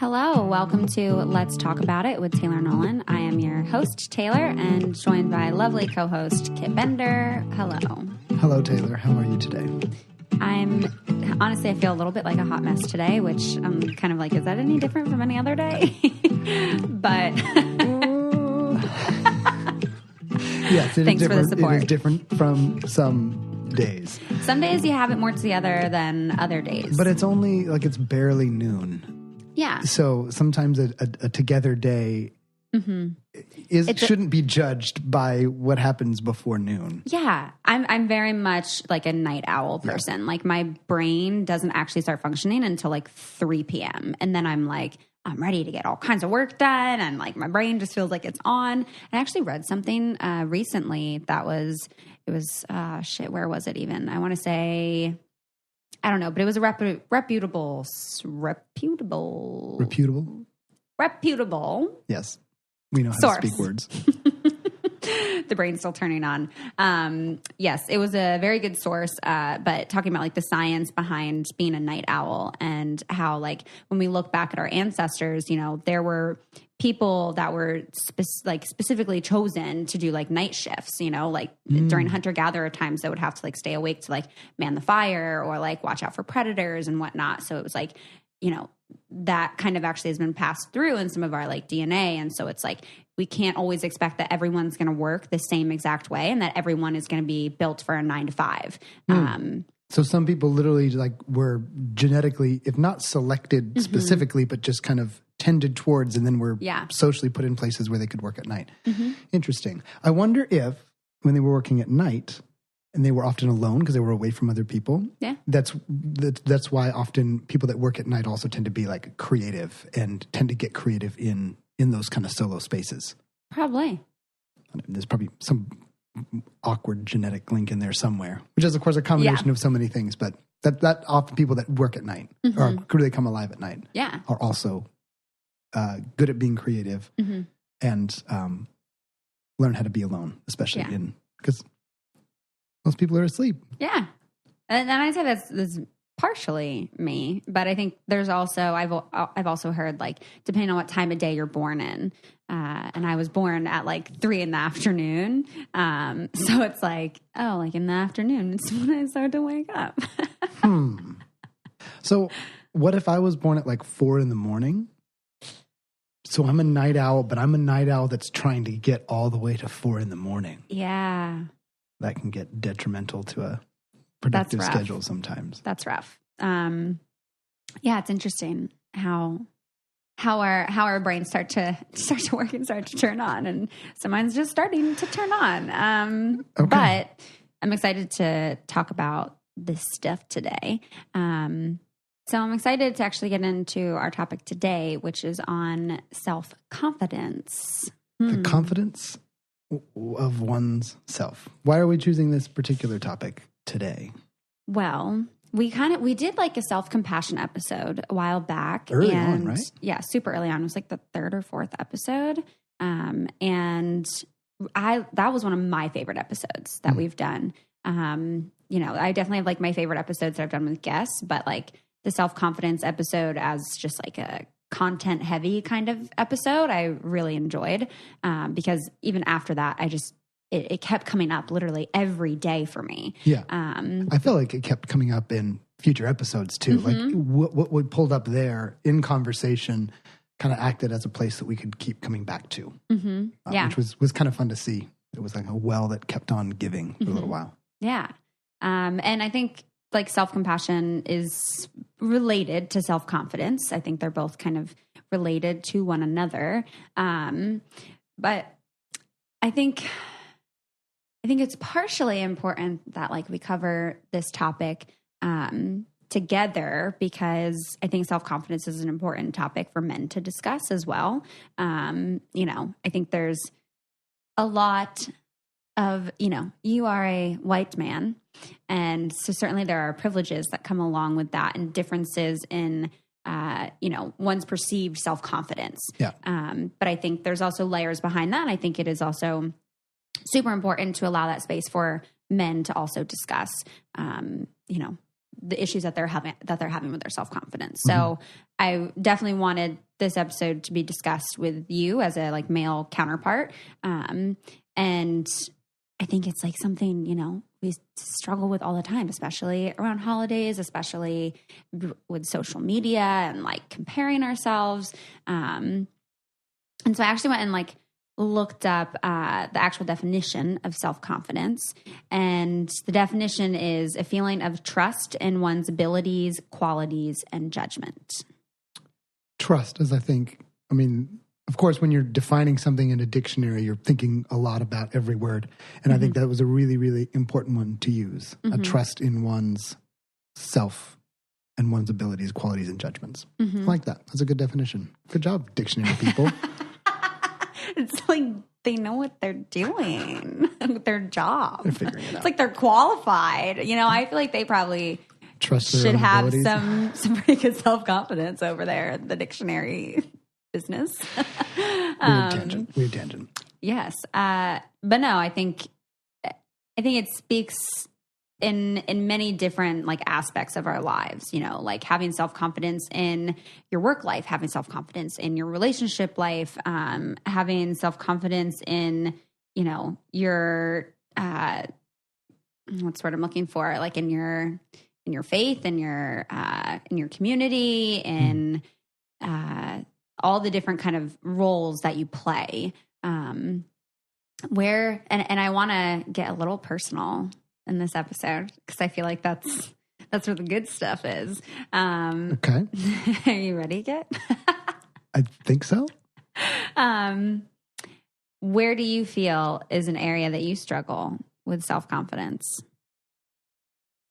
Hello, welcome to Let's Talk About It with Taylor Nolan. I am your host, Taylor, and joined by lovely co-host, Kitt Bender. Hello. Hello, Taylor. How are you today? Honestly, I feel a little bit like a hot mess today, which I'm kind of like, is that any different from any other day? But yes, it thanks is for the support. It is different from some days. Some days you have it more together than other days. But it's only like it's barely noon. Yeah. So sometimes a together day shouldn't be judged by what happens before noon. Yeah. I'm very much like a night owl person. Yeah. Like my brain doesn't actually start functioning until like 3 p.m. And then I'm like, I'm ready to get all kinds of work done. And like my brain just feels like it's on. I actually read something recently that where was it even? I want to say, I don't know, but it was a reputable. Yes. We know how source. to speak words. The brain's still turning on. Yes, it was a very good source, but talking about like the science behind being a night owl and how like when we look back at our ancestors, you know, there were people that were specifically chosen to do like night shifts, you know, like during hunter-gatherer times they would have to like stay awake to like man the fire or like watch out for predators and whatnot. So it was like, you know, that kind of actually has been passed through in some of our like DNA. And so it's like, we can't always expect that everyone's going to work the same exact way and that everyone is going to be built for a 9 to 5. So some people literally like were genetically, if not selected specifically, but just kind of tended towards and then were socially put in places where they could work at night. Interesting. I wonder if when they were working at night and they were often alone because they were away from other people. Yeah. That's why often people that work at night also tend to be like creative and tend to get creative in those kind of solo spaces. Probably. There's probably some awkward genetic link in there somewhere, which is of course a combination of so many things, but that often people that work at night or really come alive at night are also good at being creative and learn how to be alone, especially because most people are asleep. Yeah. And I'd say that's partially me, but I think there's also, I've also heard like, depending on what time of day you're born in, and I was born at like 3 p.m. So it's like, oh, like in the afternoon, it's when I start to wake up. So what if I was born at like 4 a.m? So I'm a night owl, but I'm a night owl that's trying to get all the way to 4 a.m. Yeah. That can get detrimental to a productive schedule sometimes. That's rough. Yeah, it's interesting how our brains start to work and start to turn on, and so mine's just starting to turn on. But I'm excited to talk about this stuff today. So I'm excited to actually get into our topic today, which is on self-confidence. The confidence of one's self. Why are we choosing this particular topic today? Well, we did like a self-compassion episode a while back. Early on, right? Yeah, super early on. It was like the 3rd or 4th episode. And that was one of my favorite episodes that we've done. You know, I definitely have like my favorite episodes that I've done with guests, but like the self-confidence episode as just like a content heavy kind of episode, I really enjoyed, because even after that, it kept coming up literally every day for me. Yeah. I feel like it kept coming up in future episodes too. Like what we pulled up there in conversation kind of acted as a place that we could keep coming back to, which was kind of fun to see. It was like a well that kept on giving for a little while. Yeah. And I think like self-compassion is related to self-confidence. I think they're both kind of related to one another. But I think it's partially important that like we cover this topic together, because I think self-confidence is an important topic for men to discuss as well. You know, I think there's a lot of, you know, you are a white man, and so certainly there are privileges that come along with that and differences in, you know, one's perceived self-confidence. Yeah. But I think there's also layers behind that. And I think it is also super important to allow that space for men to also discuss, the issues that they're having with their self-confidence. So I definitely wanted this episode to be discussed with you as a like male counterpart. And I think it's like something, you know, we struggle with all the time, especially around holidays, especially with social media and like comparing ourselves. And so I actually went and like looked up the actual definition of self-confidence. And the definition is a feeling of trust in one's abilities, qualities, and judgment. Trust is, I mean, of course, when you're defining something in a dictionary, you're thinking a lot about every word. And I think that was a really, really important one to use, a trust in one's self and one's abilities, qualities, and judgments. I like that. That's a good definition. Good job, dictionary people. It's like they know what they're doing with their job. They're figuring it out. It's like they're qualified. You know, I feel like they probably should have some pretty good self-confidence over there at the dictionary business. Weird tangent. Yes. But no, I think it speaks in many different like aspects of our lives, you know, like having self-confidence in your work life, having self-confidence in your relationship life, having self-confidence in, you know, your, what's the word I'm looking for? Like in your faith, in your community, in, all the different kind of roles that you play, where, and I want to get a little personal in this episode because I feel like that's where the good stuff is. Okay. Are you ready, Kitt? I think so. Where do you feel is an area that you struggle with self-confidence?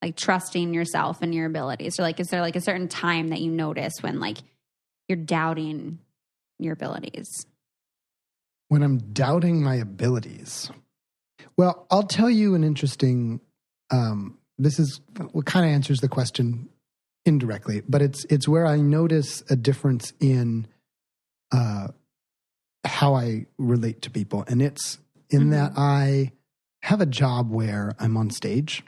Like trusting yourself and your abilities? Or like, is there like a certain time that you notice when like you're doubting your abilities? When I'm doubting my abilities, well, I'll tell you an interesting, this is what kind of answers the question indirectly, but it's where I notice a difference in how I relate to people. And it's in that I have a job where I'm on stage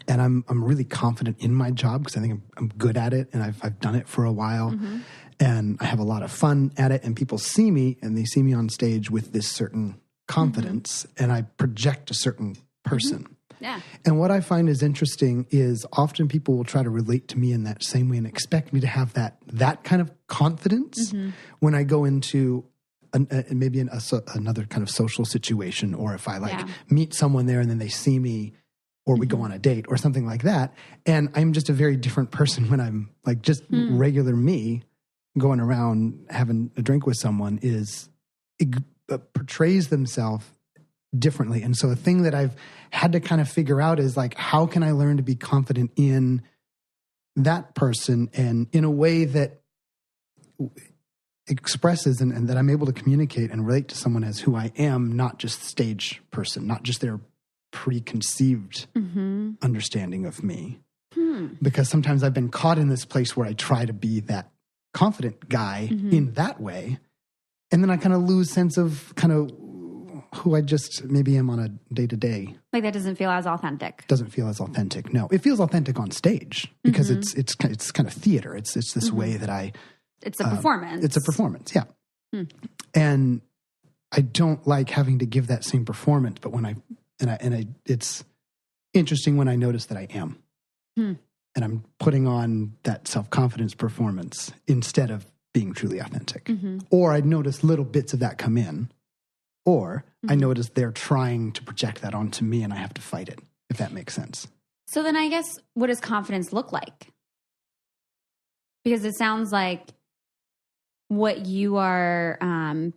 and I'm really confident in my job because I think I'm good at it and I've done it for a while. And I have a lot of fun at it, and people see me, and they see me on stage with this certain confidence, and I project a certain person. Yeah. And what I find is interesting is often people will try to relate to me in that same way and expect me to have that kind of confidence when I go into maybe another kind of social situation, or if I meet someone there and then they see me, or we go on a date or something like that. And I'm just a very different person when I'm like just regular me. Going around having a drink with someone portrays themselves differently. And so a thing that I've had to kind of figure out is like, how can I learn to be confident in that person and in a way that expresses and that I'm able to communicate and relate to someone as who I am, not just stage person, not just their preconceived understanding of me. Because sometimes I've been caught in this place where I try to be that confident guy in that way. And then I kind of lose sense of kind of who I just maybe am on a day-to-day. Like that doesn't feel as authentic. Doesn't feel as authentic. No, it feels authentic on stage because it's kind of theater. It's this way that it's a performance. It's a performance. Yeah. And I don't like having to give that same performance, but when it's interesting when I notice that I am. And I'm putting on that self-confidence performance instead of being truly authentic. Or I notice little bits of that come in. Or I notice they're trying to project that onto me and I have to fight it, if that makes sense. So then I guess, what does confidence look like? Because it sounds like what you are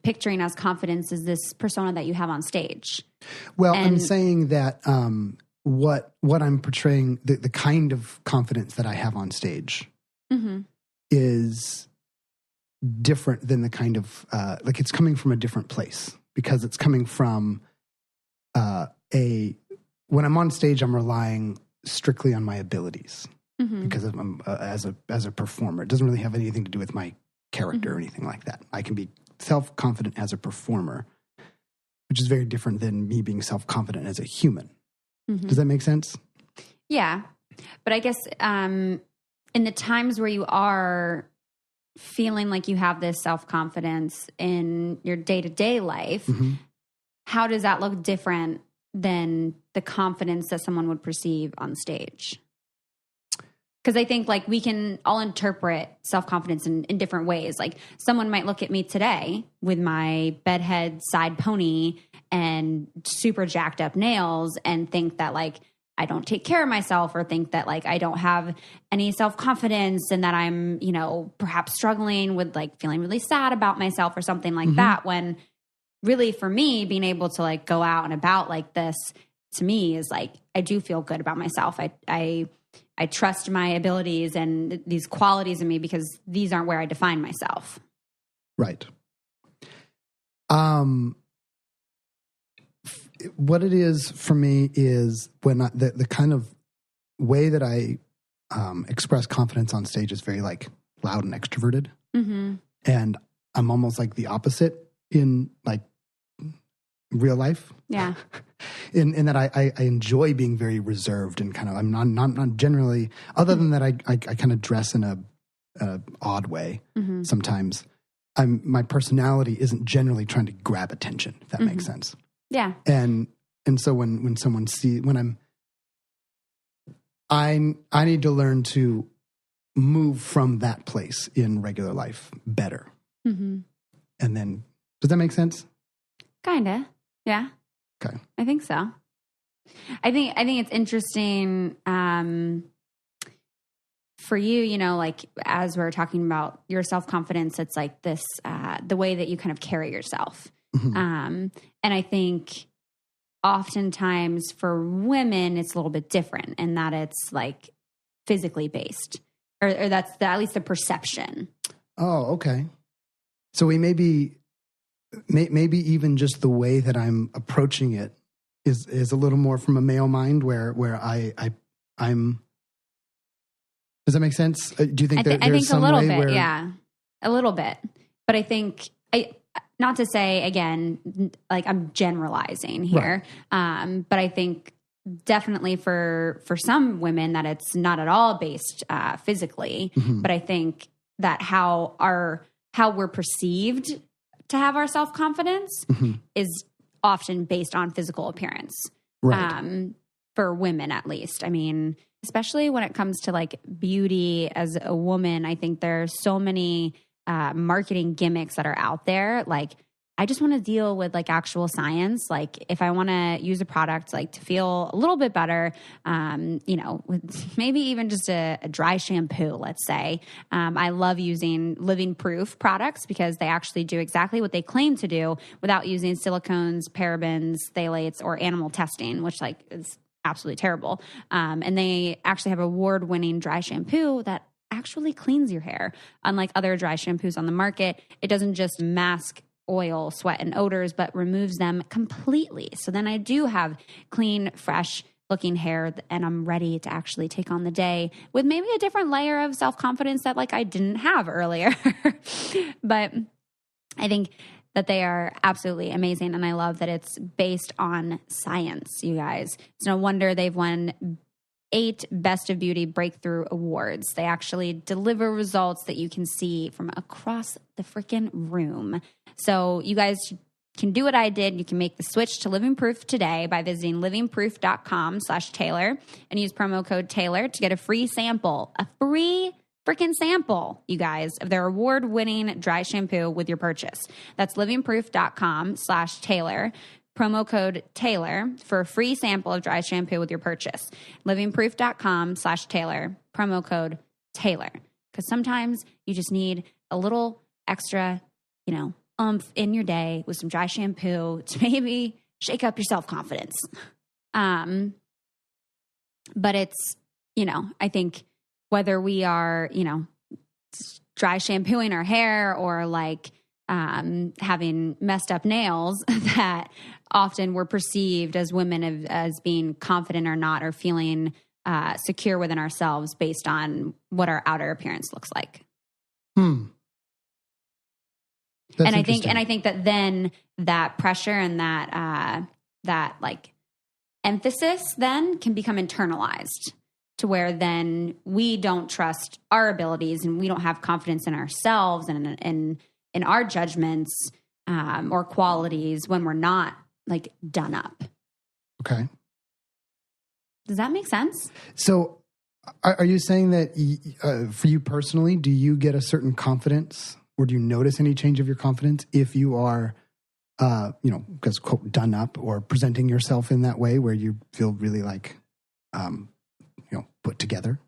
picturing as confidence is this persona that you have on stage. Well, I'm saying that what I'm portraying, the kind of confidence that I have on stage is different than the kind of, like it's coming from a different place because it's coming from when I'm on stage, I'm relying strictly on my abilities because I'm as a performer. It doesn't really have anything to do with my character or anything like that. I can be self-confident as a performer, which is very different than me being self-confident as a human. Does that make sense? Yeah. But I guess in the times where you are feeling like you have this self-confidence in your day-to-day life, how does that look different than the confidence that someone would perceive on stage? Because I think like we can all interpret self-confidence in different ways. Like someone might look at me today with my bedhead side pony and super jacked up nails and think that like I don't take care of myself, or think that like I don't have any self-confidence and that I'm, you know, perhaps struggling with like feeling really sad about myself or something like that. When really for me, being able to like go out and about like this to me is like, I do feel good about myself. I trust my abilities and these qualities in me because these aren't where I define myself. Right. What it is for me is when the kind of way that I express confidence on stage is very like loud and extroverted. And I'm almost like the opposite in like real life. Yeah. in that I enjoy being very reserved and kind of, I'm not generally, other than that I kind of dress in a odd way sometimes. My personality isn't generally trying to grab attention, if that makes sense. Yeah. And so when someone I need to learn to move from that place in regular life better. And then, does that make sense? Kinda. Yeah. Okay. I think so. I think it's interesting for you, you know, like as we're talking about your self-confidence, it's like this, the way that you kind of carry yourself. And I think oftentimes for women, it's a little bit different in that it's like physically based, or that's at least the perception. Oh, okay. So we maybe even just the way that I'm approaching it is a little more from a male mind where I'm. Does that make sense? Do you think there's I think some a little way bit, where... yeah, a little bit. But I think not to say again, like I'm generalizing here, right. But I think definitely for some women that it's not at all based physically. But I think that how we're perceived to have our self-confidence is often based on physical appearance. Right. For women, at least. I mean, especially when it comes to like beauty as a woman, I think there's so many marketing gimmicks that are out there. Like, I just want to deal with like actual science. Like if I want to use a product like to feel a little bit better, you know, with maybe even just a dry shampoo, let's say. I love using Living Proof products because they actually do exactly what they claim to do without using silicones, parabens, phthalates, or animal testing, which like is absolutely terrible. And they actually have award-winning dry shampoo that actually cleans your hair. Unlike other dry shampoos on the market, it doesn't just mask oil, sweat, and odors, but removes them completely. So then I do have clean, fresh looking hair, and I'm ready to actually take on the day with maybe a different layer of self-confidence that like I didn't have earlier. But I think that they are absolutely amazing. And I love that it's based on science, you guys. It's no wonder they've won 8 Best of Beauty Breakthrough Awards. They actually deliver results that you can see from across the freaking room. So you guys can do what I did. You can make the switch to Living Proof today by visiting livingproof.com/Taylor and use promo code Taylor to get a free sample, freaking sample, you guys, of their award-winning dry shampoo with your purchase. That's livingproof.com/Taylor. Promo code Taylor for a free sample of dry shampoo with your purchase. livingproof.com/Taylor. Promo code Taylor. Because sometimes you just need a little extra, you know, oomph in your day with some dry shampoo to maybe shake up your self-confidence. But it's, you know, I think whether we are, you know, dry shampooing our hair or like having messed up nails, that often we're perceived as women as being confident or not, or feeling secure within ourselves based on what our outer appearance looks like. And I think that then that pressure and that like emphasis then can become internalized. to where then we don't trust our abilities and we don't have confidence in ourselves and in our judgments or qualities when we're not like done up. Okay. Does that make sense? So are you saying that for you personally, do you get a certain confidence or do you notice any change of your confidence if you are, because quote, done up or presenting yourself in that way where you feel really like, put together?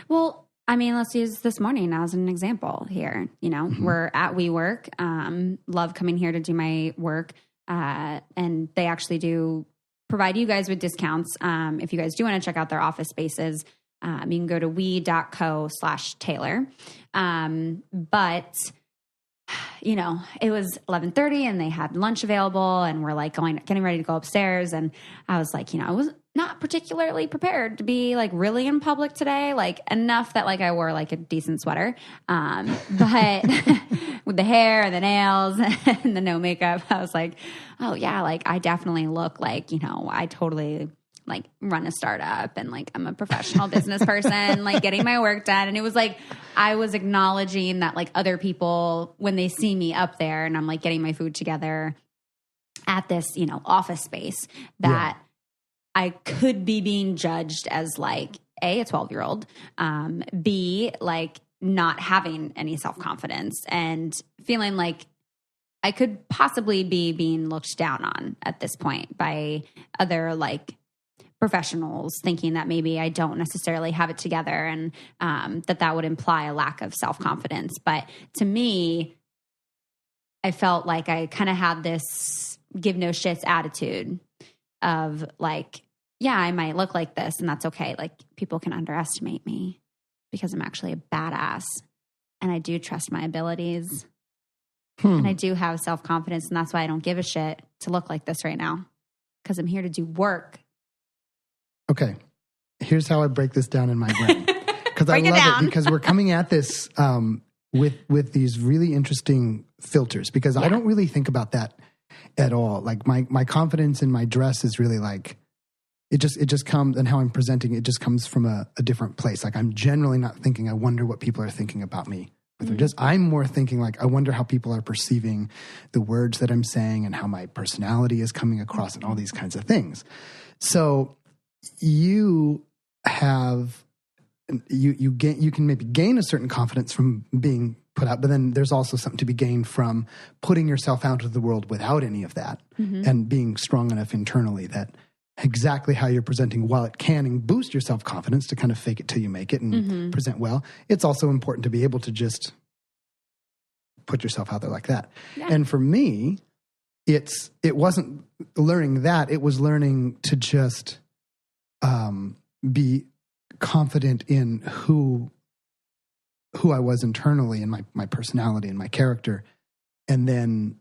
Well, I mean, let's use this morning as an example here. We're at WeWork, love coming here to do my work. And they actually do provide you guys with discounts. If you guys do want to check out their office spaces, you can go to we.co/Taylor. But it was 11:30 and they had lunch available and we're like getting ready to go upstairs. And I was like, I was not particularly prepared to be like really in public today, like enough that like I wore like a decent sweater. But with the hair and the nails and the no makeup, I was like, oh yeah, like I definitely look like, I totally like run a startup and like I'm a professional business person, like getting my work done. And it was like, I was acknowledging that like other people, when they see me up there and I'm like getting my food together at this, office space, that I could be being judged as like a 12-year-old, B, like not having any self-confidence and feeling like I could possibly be being looked down on at this point by other like professionals, thinking that maybe I don't necessarily have it together and that would imply a lack of self-confidence. But to me, I felt like I kind of had this give no shits attitude of like, yeah, I might look like this and that's okay. Like people can underestimate me because I'm actually a badass and I do trust my abilities and I do have self-confidence and that's why I don't give a shit to look like this right now because I'm here to do work. Okay. Here's how I break this down in my brain. Because I love it because we're coming at this with these really interesting filters because I don't really think about that at all. Like my confidence in my dress is really like, it just comes, and how I'm presenting it just comes from a different place. Like I'm generally not thinking, I wonder what people are thinking about me. I'm more thinking like, I wonder how people are perceiving the words that I'm saying and how my personality is coming across and all these kinds of things. So you have, you can maybe gain a certain confidence from being put out, but then there's also something to be gained from putting yourself out into the world without any of that and being strong enough internally that exactly how you're presenting, while it can boost your self-confidence to kind of fake it till you make it and present well, it's also important to be able to just put yourself out there like that. Yeah. And for me, it wasn't learning that, it was learning to just be confident in who I was internally and my personality and my character, and then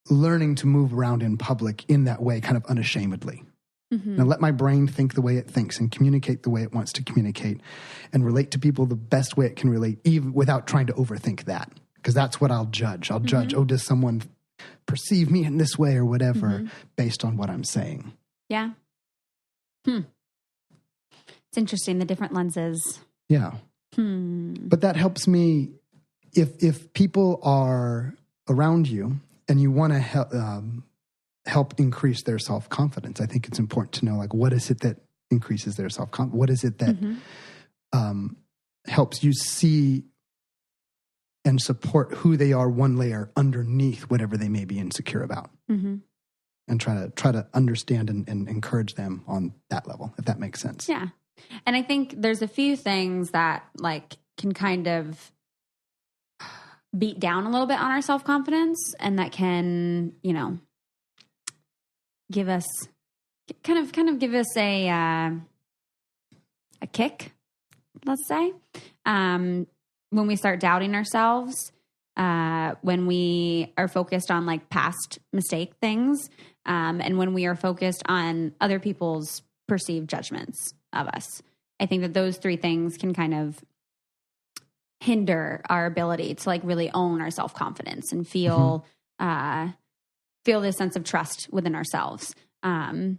learning to move around in public in that way, kind of unashamedly. Now let my brain think the way it thinks and communicate the way it wants to communicate and relate to people the best way it can relate, even without trying to overthink that. Because that's what I'll judge. I'll judge, oh, does someone perceive me in this way or whatever based on what I'm saying. Yeah. It's interesting, the different lenses. Yeah. But that helps me if people are around you and you want to help increase their self-confidence. I think it's important to know, like, what is it that increases their self-confidence? What is it that helps you see and support who they are one layer underneath whatever they may be insecure about? And try to understand and encourage them on that level, if that makes sense. Yeah. And I think there's a few things that like can kind of beat down a little bit on our self-confidence and that can, give us kind of give us a kick, let's say. When we start doubting ourselves, when we are focused on like past mistake things, and when we are focused on other people's perceived judgments of us. I think that those three things can kind of hinder our ability to like really own our self-confidence and feel this sense of trust within ourselves. And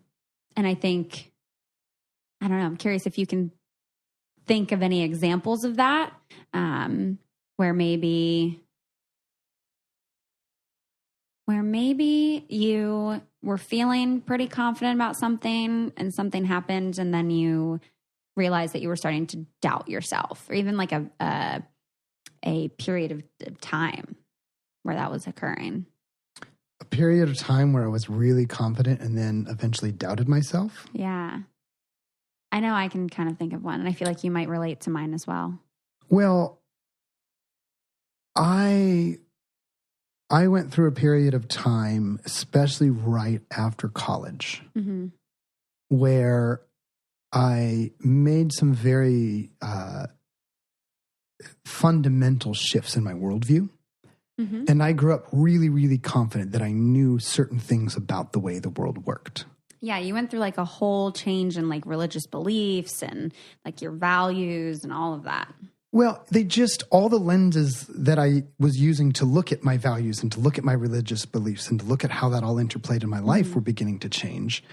I think I don't know. I'm curious if you can think of any examples of that, where maybe you were feeling pretty confident about something and something happened and then you realized that you were starting to doubt yourself, or even like a period of time where that was occurring. A period of time where I was really confident and then eventually doubted myself? Yeah. I know I can kind of think of one, and I feel like you might relate to mine as well. Well, I went through a period of time, especially right after college, where I made some very fundamental shifts in my worldview. And I grew up really, really confident that I knew certain things about the way the world worked. Yeah, you went through like a whole change in like religious beliefs and like your values and all of that. Well, all the lenses that I was using to look at my values and to look at my religious beliefs and to look at how that all interplayed in my life were beginning to change.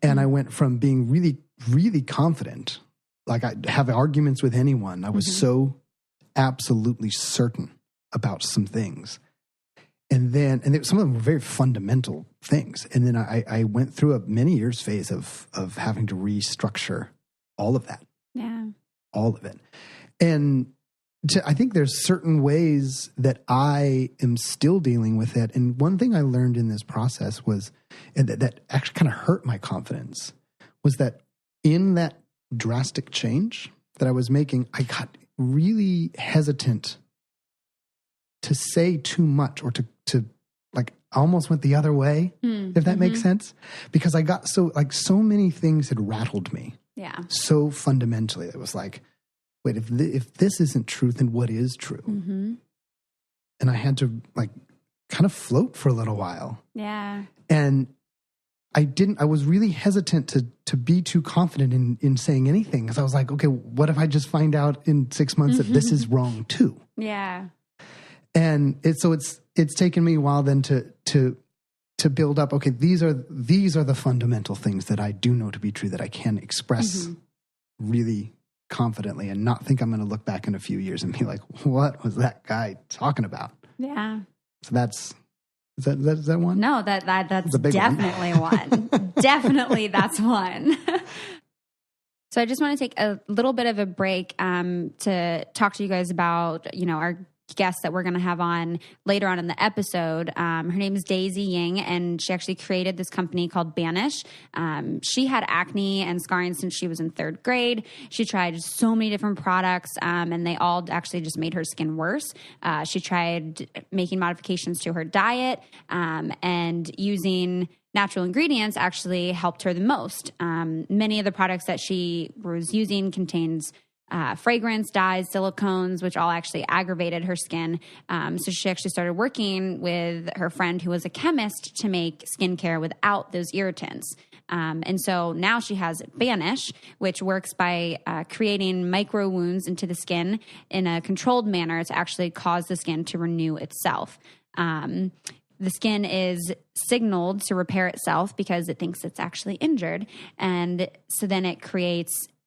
And I went from being really, really confident, like I'd have arguments with anyone. I was so absolutely certain about some things. And some of them were very fundamental things. And then I went through a many years phase of having to restructure all of that. Yeah. All of it. And I think there's certain ways that I am still dealing with it. And one thing I learned in this process was, and that actually kind of hurt my confidence, was that in that drastic change that I was making, I got really hesitant to say too much, or to like I almost went the other way, if that makes sense. Because I got so many things had rattled me. Yeah. So fundamentally, it was like, wait, if this isn't truth, then what is true? And I had to like kind of float for a little while. Yeah. And I was really hesitant to be too confident in saying anything. Because I was like, okay, what if I just find out in 6 months that this is wrong too? Yeah. And it's taken me a while then to build up. Okay, these are the fundamental things that I do know to be true, that I can express really confidently and not think I'm going to look back in a few years and be like, what was that guy talking about? Yeah. So is that one? No, that's definitely one. Definitely that's one. So I just want to take a little bit of a break to talk to you guys about, our guest that we're going to have on later on in the episode. Her name is Daisy Ying, and she actually created this company called Banish. She had acne and scarring since she was in 3rd grade. She tried so many different products, and they all actually just made her skin worse. She tried making modifications to her diet, and using natural ingredients actually helped her the most. Many of the products that she was using contains fragrance, dyes, silicones, which all actually aggravated her skin. So she actually started working with her friend who was a chemist to make skincare without those irritants. And so now she has Banish, which works by creating micro wounds into the skin in a controlled manner to actually cause the skin to renew itself. The skin is signaled to repair itself because it thinks it's actually injured. And so then it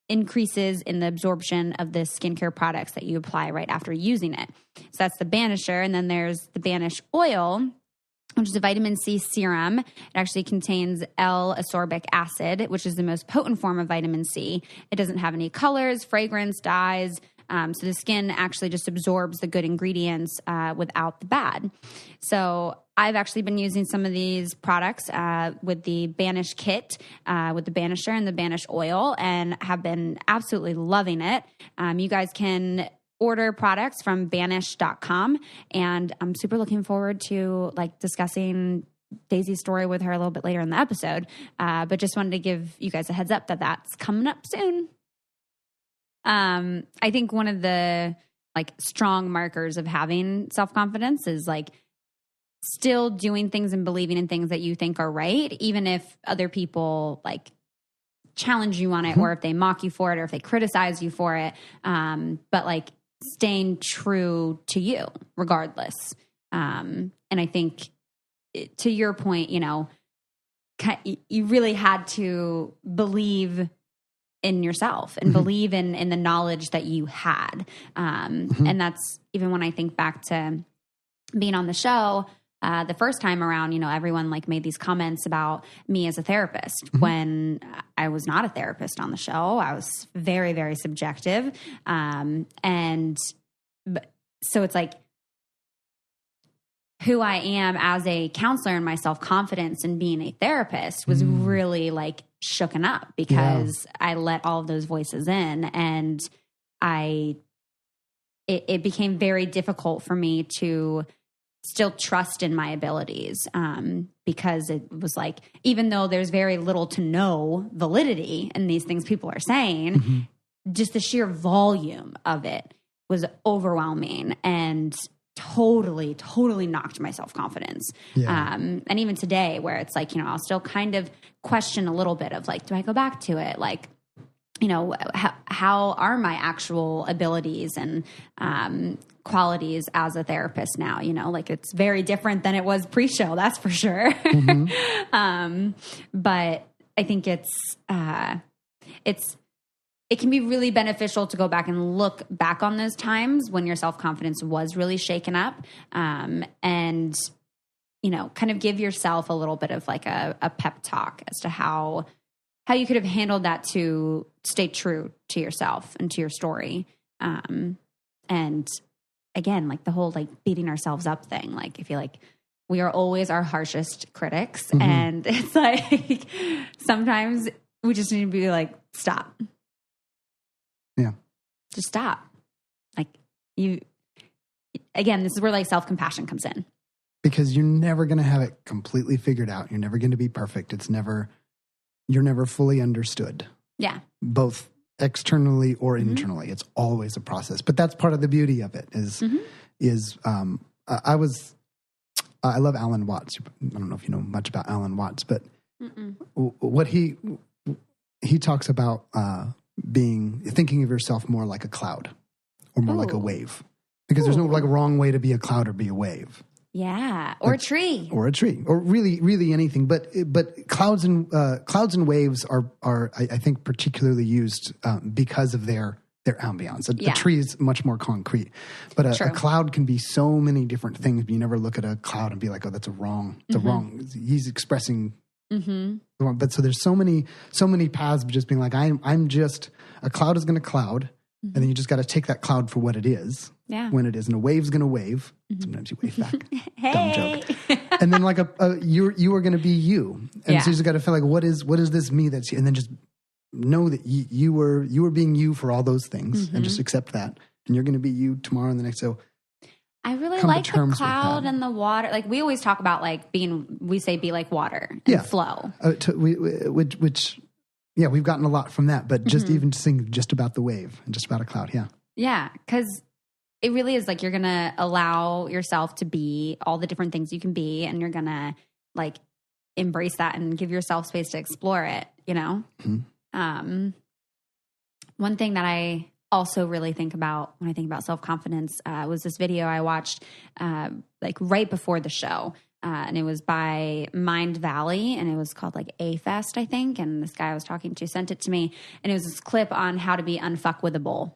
increases in the absorption of the skincare products that you apply right after using it. So that's the Banisher. And then there's the Banish oil, which is a vitamin C serum. It actually contains L-ascorbic acid, which is the most potent form of vitamin C. It doesn't have any colors, fragrance, dyes. So the skin actually just absorbs the good ingredients without the bad. So I've actually been using some of these products with the Banish Kitt, with the Banisher and the Banish oil, and have been absolutely loving it. You guys can order products from banish.com, and I'm super looking forward to discussing Daisy's story with her a little bit later in the episode. But just wanted to give you guys a heads up that that's coming up soon. I think one of the strong markers of having self-confidence is still doing things and believing in things that you think are right, even if other people challenge you on it, or if they mock you for it, or if they criticize you for it. But staying true to you regardless. And I think to your point, you really had to believe in yourself and believe in the knowledge that you had. And that's even when I think back to being on the show, the first time around, everyone like made these comments about me as a therapist when I was not a therapist on the show. I was very, very subjective. So it's like who I am as a counselor and my self-confidence in being a therapist was really like shooken up because I let all of those voices in, and it became very difficult for me to still trust in my abilities, because it was like, even though there's very little to no validity in these things people are saying, just the sheer volume of it was overwhelming and totally knocked my self-confidence. And even today where it's like, I'll still kind of question a little bit of like, do I go back to it? Like, how are my actual abilities and qualities as a therapist now? Like it's very different than it was pre-show, that's for sure. But I think it can be really beneficial to go back and look back on those times when your self-confidence was really shaken up, and kind of give yourself a little bit of like a pep talk as to how you could have handled that to stay true to yourself and to your story. And again, like the whole like beating ourselves up thing, like I feel like we are always our harshest critics. And it's like, sometimes we just need to be like, stop. Yeah. Just stop. Like again, this is where like self-compassion comes in. Because you're never going to have it completely figured out. You're never going to be perfect. You're never fully understood. Yeah. Both externally or internally. It's always a process. But that's part of the beauty of it I love Alan Watts. I don't know if you know much about Alan Watts, but what he talks about thinking of yourself more like a cloud or more like a wave. Because there's no like wrong way to be a cloud or be a wave. Yeah, or a tree, or really anything. But clouds and waves are I think particularly used because of their ambiance. A tree is much more concrete, but a cloud can be so many different things. You never look at a cloud and be like, oh, that's a wrong. He's expressing. But so there's so many paths of just being like, I'm just a cloud is going to cloud. And then you just got to take that cloud for what it is, when it is. And a wave's going to wave. Sometimes you wave back. Dumb joke. And then like you are going to be you. And so you just got to feel like, what is this me that's you? And then just know that you were being you for all those things, and just accept that. And you're going to be you tomorrow and the next. So I really like the cloud and the water. Like we always talk about like be like water and flow. Yeah, we've gotten a lot from that, but just even to sing just about the wave and just about a cloud, Yeah, because it really is like you're going to allow yourself to be all the different things you can be, and you're going to like embrace that and give yourself space to explore it, One thing that I also really think about when I think about self-confidence was this video I watched like right before the show. And it was by Mind Valley, and it was called like A Fest, I think. And this guy I was talking to sent it to me, and it was this clip on how to be unfuckwithable.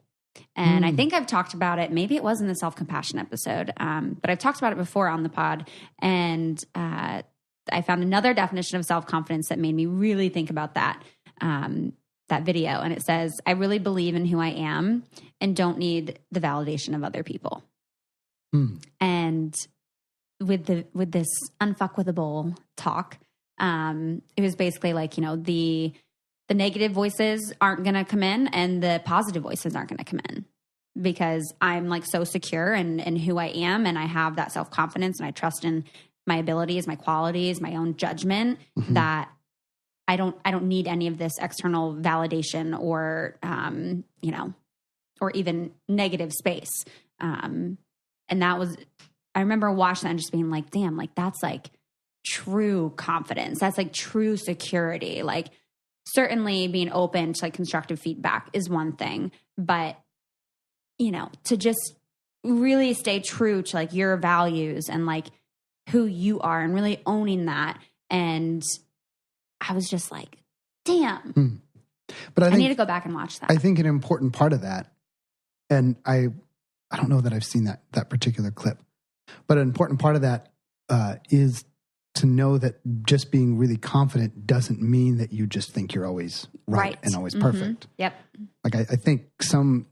And I think I've talked about it. Maybe it was in the self-compassion episode, but I've talked about it before on the pod. And I found another definition of self-confidence that made me really think about that video. And it says, I really believe in who I am and don't need the validation of other people. And with this unfuckwithable talk, it was basically like, the negative voices aren't going to come in and the positive voices aren't going to come in, because I'm like so secure in who I am, and I have that self-confidence, and I trust in my abilities, my qualities, my own judgment, that I don't need any of this external validation or or even negative space. And that was, I remember watching that and just being like, damn, like that's like true confidence. That's like true security. Like certainly being open to like constructive feedback is one thing, but to just really stay true to like your values and like who you are and really owning that. And I was just like, damn, But I need to go back and watch that. I think an important part of that, and I don't know that I've seen that particular clip, but an important part of that is to know that just being really confident doesn't mean that you just think you're always right. And always perfect. Yep. Like I think some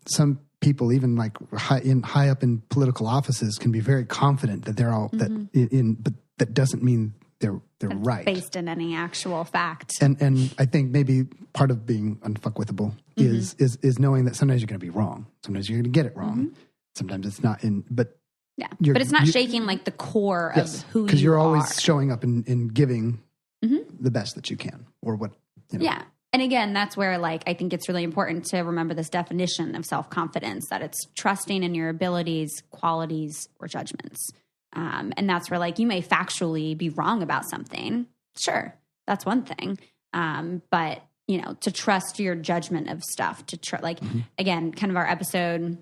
people, even like high up in political offices, can be very confident that they're all but that doesn't mean they're right based in any actual fact. And I think maybe part of being unfuckwithable is knowing that sometimes you're going to be wrong. Sometimes you're going to get it wrong. Sometimes it's not but it's not shaking like the core of who you are. Because you're always showing up and giving the best that you can, or what, you know. Yeah. And again, that's where like I think it's really important to remember this definition of self-confidence, that it's trusting in your abilities, qualities, or judgments. And that's where like you may factually be wrong about something. Sure, that's one thing. But, you know, to trust your judgment of stuff, again, kind of our episode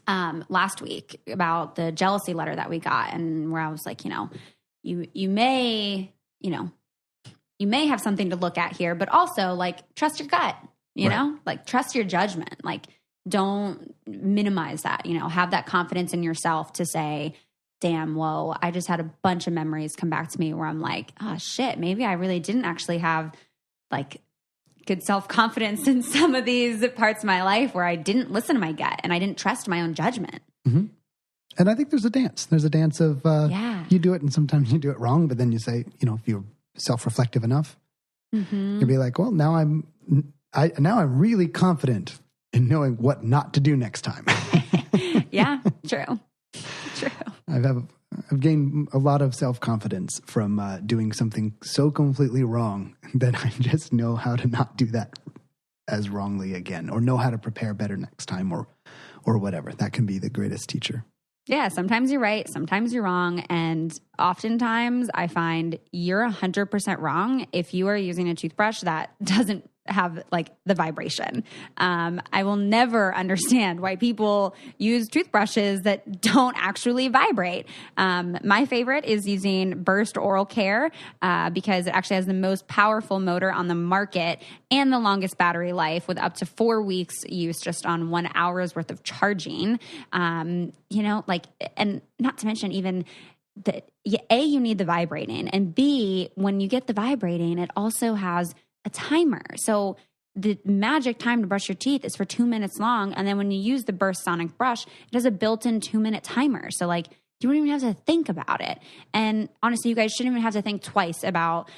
last week about the jealousy letter that we got, and where I was like, you know, you may have something to look at here, but also like trust your gut, you know, like trust your judgment. Like don't minimize that, you know, have that confidence in yourself to say, damn, whoa, I just had a bunch of memories come back to me where I'm like, oh shit, maybe I really didn't actually have like good self-confidence in some of these parts of my life where I didn't listen to my gut and I didn't trust my own judgment. And I think there's a dance. There's a dance of you do it and sometimes you do it wrong, but then you say, you know, if you're self-reflective enough, you'll be like, well, now I'm really confident in knowing what not to do next time. Yeah, true. I've gained a lot of self-confidence from doing something so completely wrong that I just know how to not do that as wrongly again, or know how to prepare better next time, or whatever. That can be the greatest teacher. Yeah, sometimes you're right, sometimes you're wrong, and oftentimes I find you're 100% wrong if you are using a toothbrush that doesn't have like the vibration. I will never understand why people use toothbrushes that don't actually vibrate. My favorite is using Burst Oral Care because it actually has the most powerful motor on the market and the longest battery life, with up to 4 weeks use just on 1 hour's worth of charging. You know, like, and not to mention even that A, you need the vibrating, and B, when you get the vibrating, it also has a timer. So the magic time to brush your teeth is for 2 minutes long. And then when you use the Burst Sonic brush, it has a built-in 2-minute timer. So like you don't even have to think about it. And honestly, you guys shouldn't even have to think twice about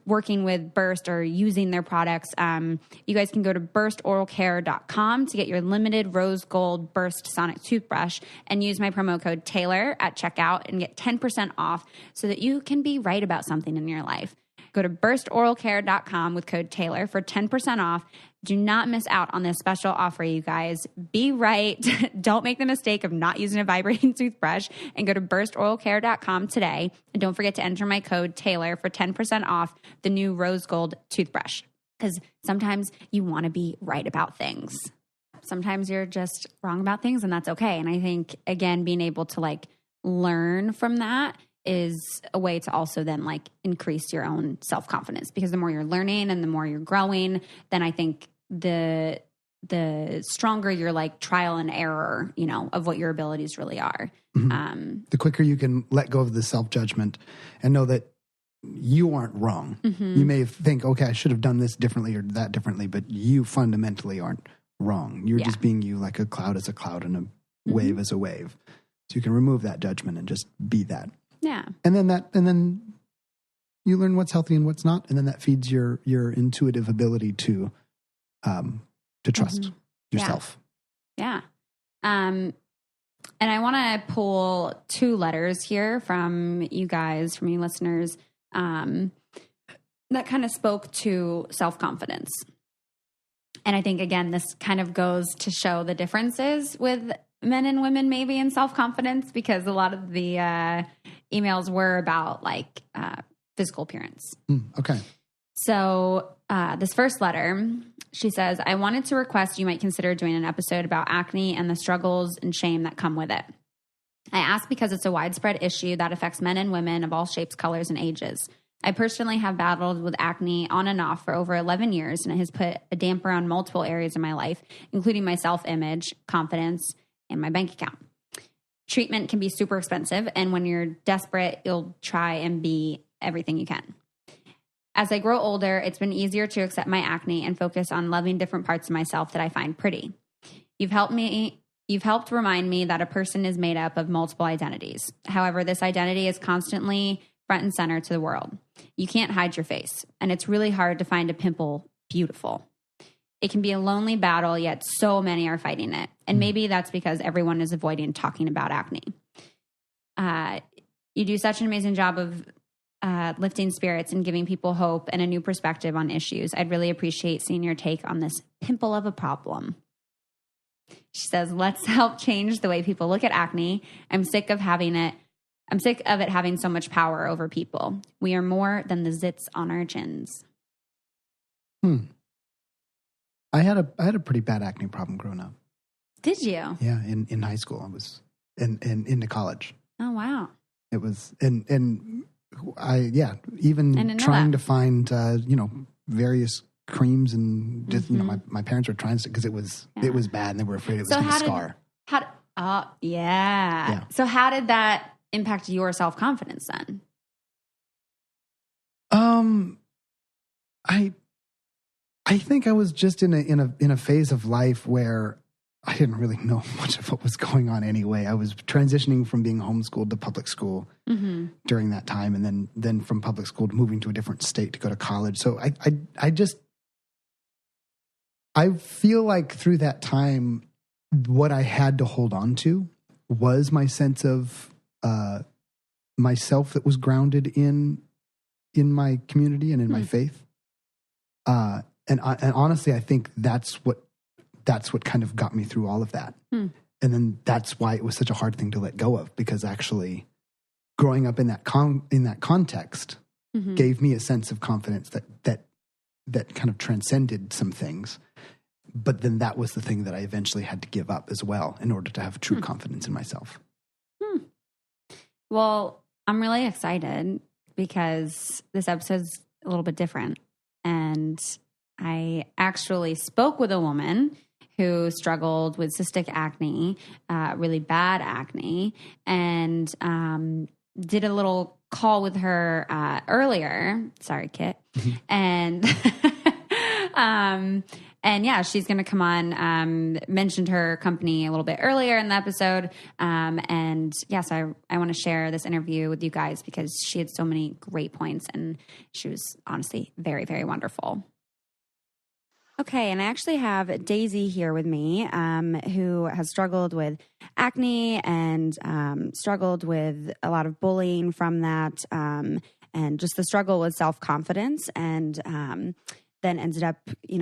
working with Burst or using their products. You guys can go to burstoralcare.com to get your limited rose gold Burst Sonic toothbrush and use my promo code Taylor at checkout and get 10% off so that you can be right about something in your life. Go to burstoralcare.com with code Taylor for 10% off. Do not miss out on this special offer, you guys. Be right. Don't make the mistake of not using a vibrating toothbrush, and go to burstoralcare.com today. And don't forget to enter my code Taylor for 10% off the new rose gold toothbrush. Because sometimes you want to be right about things. Sometimes you're just wrong about things, and that's okay. And I think, again, being able to like learn from that is a way to also then like increase your own self-confidence, because the more you're learning and the more you're growing, then I think the stronger your like trial and error, you know, of what your abilities really are. The quicker you can let go of the self-judgment and know that you aren't wrong. You may think, okay, I should have done this differently or that differently, but you fundamentally aren't wrong. You're just being you. Like a cloud is a cloud and a wave is a wave. So you can remove that judgment and just be that. Yeah. And then you learn what's healthy and what's not. And then that feeds your intuitive ability to trust yourself. Yeah. And I want to pull 2 letters here from you guys, from you listeners, that kind of spoke to self-confidence. And I think, again, this kind of goes to show the differences with men and women maybe in self-confidence, because a lot of the emails were about like physical appearance. Okay. So this first letter, she says, I wanted to request you might consider doing an episode about acne and the struggles and shame that come with it. I ask because it's a widespread issue that affects men and women of all shapes, colors, and ages. I personally have battled with acne on and off for over 11 years, and it has put a damper on multiple areas of my life, including my self-image, confidence, and my bank account. Treatment can be super expensive, and when you're desperate, you'll try and be everything you can. As I grow older, it's been easier to accept my acne and focus on loving different parts of myself that I find pretty. You've helped remind me that a person is made up of multiple identities. However, this identity is constantly front and center to the world. You can't hide your face, and it's really hard to find a pimple beautiful. It can be a lonely battle, yet so many are fighting it. And maybe that's because everyone is avoiding talking about acne. You do such an amazing job of lifting spirits and giving people hope and a new perspective on issues. I'd really appreciate seeing your take on this pimple of a problem. She says, let's help change the way people look at acne. I'm sick of it having so much power over people. We are more than the zits on our chins. I had a pretty bad acne problem growing up. Did you? Yeah, in high school. I was into college. Oh wow. It was and I even trying to find various creams and just my parents were trying to, because it was bad and they were afraid it was going to scar. Yeah. So how did that impact your self-confidence then? I think I was just in a phase of life where I didn't really know much of what was going on anyway. I was transitioning from being homeschooled to public school during that time, and then from public school to moving to a different state to go to college. So I feel like through that time, what I had to hold on to was my sense of myself that was grounded in my community and in my faith. And honestly, I think that's what kind of got me through all of that. And then that's why it was such a hard thing to let go of, because actually growing up in that context gave me a sense of confidence that kind of transcended some things. But then that was the thing that I eventually had to give up as well in order to have true confidence in myself. Well, I'm really excited because this episode's a little bit different. And I actually spoke with a woman who struggled with cystic acne, really bad acne, and did a little call with her earlier. Sorry, Kitt. And and yeah, she's going to come on, mentioned her company a little bit earlier in the episode. And yes, I want to share this interview with you guys because she had so many great points and she was honestly very, very wonderful. Okay, and I actually have Daisy here with me, who has struggled with acne and struggled with a lot of bullying from that, and just the struggle with self-confidence, and then ended up,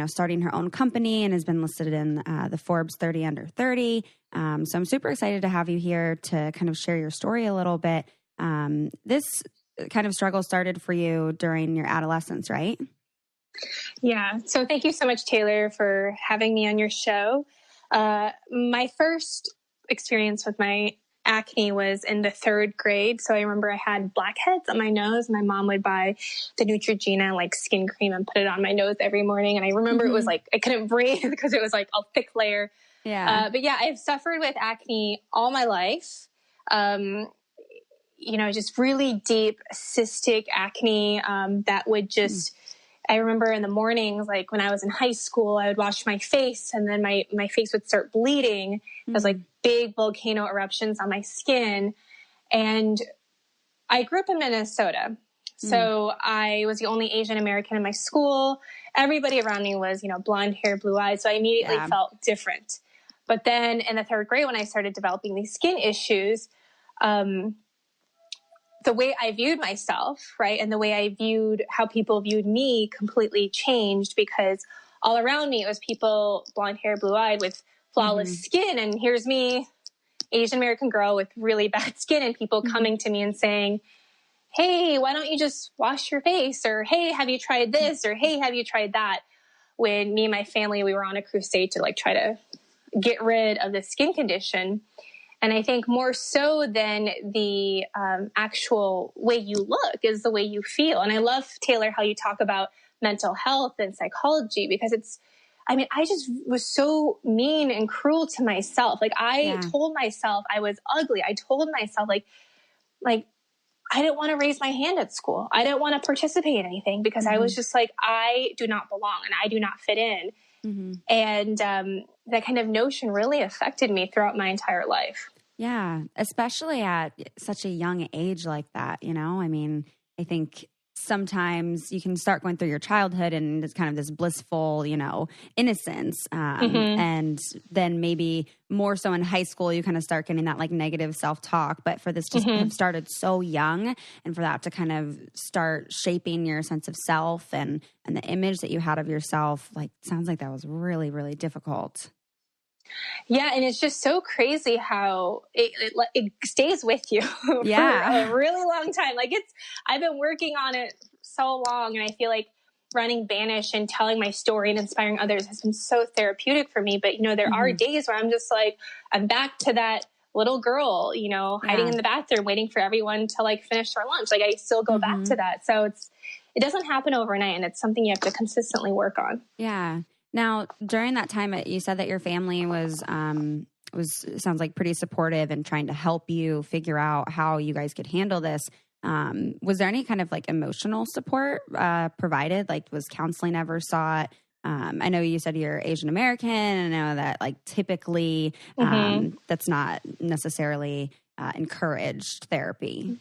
starting her own company and has been listed in the Forbes 30 Under 30. So I'm super excited to have you here to kind of share your story a little bit. This kind of struggle started for you during your adolescence, right? Yeah. So thank you so much, Taylor, for having me on your show. My first experience with my acne was in the third grade. So I remember I had blackheads on my nose. My mom would buy the Neutrogena skin cream and put it on my nose every morning. And I remember it was I couldn't breathe because it was a thick layer. Yeah. But yeah, I've suffered with acne all my life. Just really deep cystic acne that would just... I remember in the mornings, when I was in high school, I would wash my face and then my face would start bleeding. It was big volcano eruptions on my skin. And I grew up in Minnesota. So I was the only Asian American in my school. Everybody around me was, blonde hair, blue eyes. So I immediately felt different. But then in the third grade, when I started developing these skin issues, the way I viewed myself, right, and the way I viewed how people viewed me completely changed, because all around me it was people blonde hair, blue eyed with flawless skin. And here's me, Asian American girl with really bad skin, and people coming to me and saying, hey, why don't you just wash your face? Or, hey, have you tried this? Or, hey, have you tried that? When me and my family, we were on a crusade to try to get rid of the skin condition. And I think more so than the actual way you look is the way you feel. And I love, Taylor, how you talk about mental health and psychology, because I just was so mean and cruel to myself. Like I told myself I was ugly. I told myself like I didn't want to raise my hand at school. I didn't want to participate in anything because I was just like, I do not belong and I do not fit in. And that kind of notion really affected me throughout my entire life. Yeah, especially at such a young age like that, you know? I mean, I think sometimes you can start going through your childhood and it's kind of this blissful, you know, innocence. And then maybe more so in high school, you kind of start getting that like negative self-talk. But for this to have started so young and for that to kind of start shaping your sense of self and the image that you had of yourself, like, sounds like that was really, really difficult. Yeah. And it's just so crazy how it stays with you for a really long time. Like I've been working on it so long, and I feel like running Banish and telling my story and inspiring others has been so therapeutic for me. But, you know, there are days where I'm just like, I'm back to that little girl, you know, hiding in the bathroom, waiting for everyone to like finish their lunch. Like I still go back to that. So it doesn't happen overnight, and it's something you have to consistently work on. Yeah. Now, during that time, you said that your family was sounds like pretty supportive and trying to help you figure out how you guys could handle this. Was there any kind of like emotional support provided? Like, was counseling ever sought? I know you said you're Asian American, and I know that like typically that's not necessarily encouraged therapy.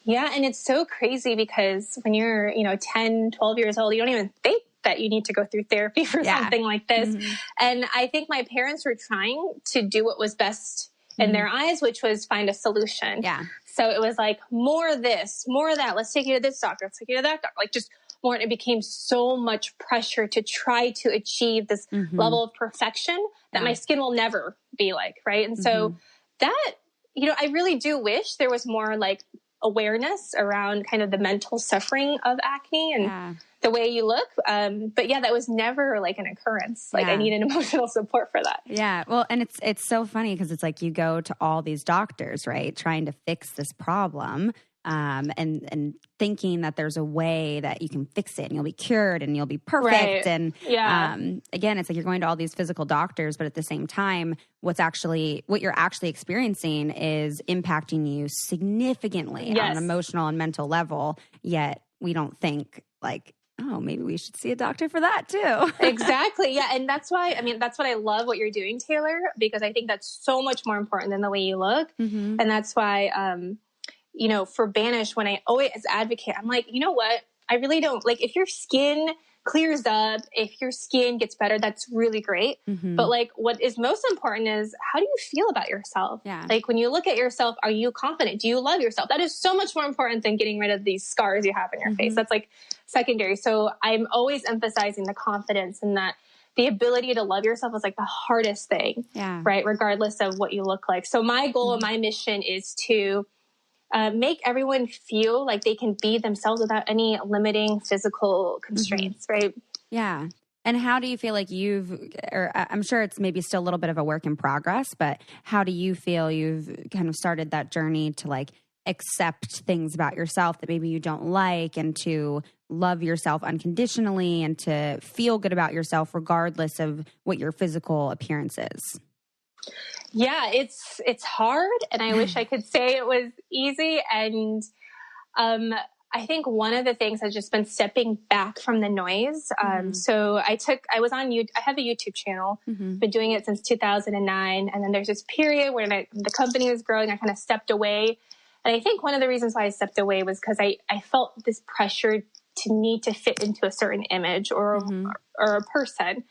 Yeah. And it's so crazy because when you're, 10, 12 years old, you don't even think that you need to go through therapy for something like this. And I think my parents were trying to do what was best in their eyes, which was find a solution. Yeah. So it was like, more of this, more of that. Let's take you to this doctor. Let's take you to that doctor. Like just more. And it became so much pressure to try to achieve this level of perfection that my skin will never be like, right? And so that, I really do wish there was more like awareness around kind of the mental suffering of acne and the way you look. But yeah, that was never like an occurrence. Like I needed emotional support for that. Yeah. Well, and it's so funny because it's like you go to all these doctors, right? Trying to fix this problem. And thinking that there's a way that you can fix it and you'll be cured and you'll be perfect. Right. And, again, it's like you're going to all these physical doctors, but at the same time, what you're actually experiencing is impacting you significantly on an emotional and mental level. Yet we don't think like, oh, maybe we should see a doctor for that too. Exactly. Yeah. And that's why, that's what I love what you're doing, Taylor, because I think that's so much more important than the way you look. And that's why, for Banish, when I always advocate, I'm like, you know what? I really don't like if your skin clears up, if your skin gets better, that's really great. But like what is most important is how do you feel about yourself? Yeah. Like when you look at yourself, are you confident? Do you love yourself? That is so much more important than getting rid of these scars you have in your face. That's like secondary. So I'm always emphasizing the confidence and that the ability to love yourself is like the hardest thing, right? Regardless of what you look like. So my goal and my mission is to make everyone feel like they can be themselves without any limiting physical constraints, right? Yeah. And how do you feel like I'm sure it's maybe still a little bit of a work in progress, but how do you feel you've kind of started that journey to like accept things about yourself that maybe you don't like and to love yourself unconditionally and to feel good about yourself regardless of what your physical appearance is? Yeah, it's hard, and I wish I could say it was easy. And I think one of the things has just been stepping back from the noise. So I have a YouTube channel, been doing it since 2009. And then there's this period when the company was growing, I kind of stepped away. And I think one of the reasons why I stepped away was because I felt this pressure to need to fit into a certain image or a person.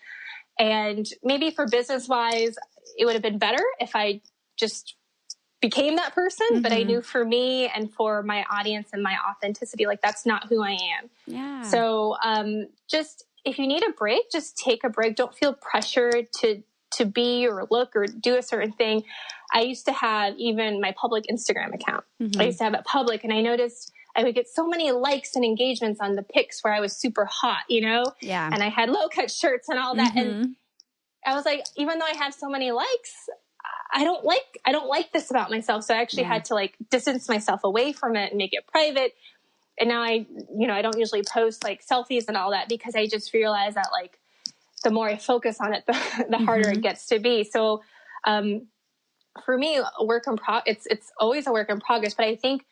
And maybe for business wise, it would have been better if I just became that person. But I knew for me and for my audience and my authenticity, like that's not who I am. Yeah. So just if you need a break, just take a break. Don't feel pressured to be or look or do a certain thing. I used to have even my public Instagram account. I used to have it public, and I noticed I would get so many likes and engagements on the pics where I was super hot, Yeah. And I had low cut shirts and all that. And I was like, even though I have so many likes, I don't like this about myself. So I actually had to like distance myself away from it and make it private. And now I don't usually post like selfies and all that, because I just realize that like the more I focus on it, the harder it gets to be. So, for me, it's always a work in progress, but I think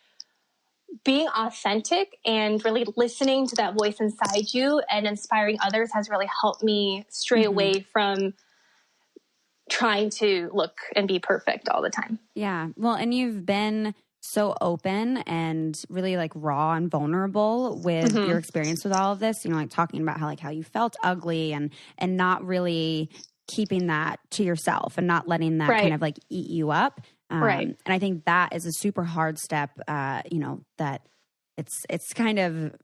being authentic and really listening to that voice inside you and inspiring others has really helped me stray away from trying to look and be perfect all the time. Yeah. Well, and you've been so open and really like raw and vulnerable with your experience with all of this, like talking about how you felt ugly and not really keeping that to yourself and not letting that kind of like eat you up. And I think that is a super hard step, that it's kind of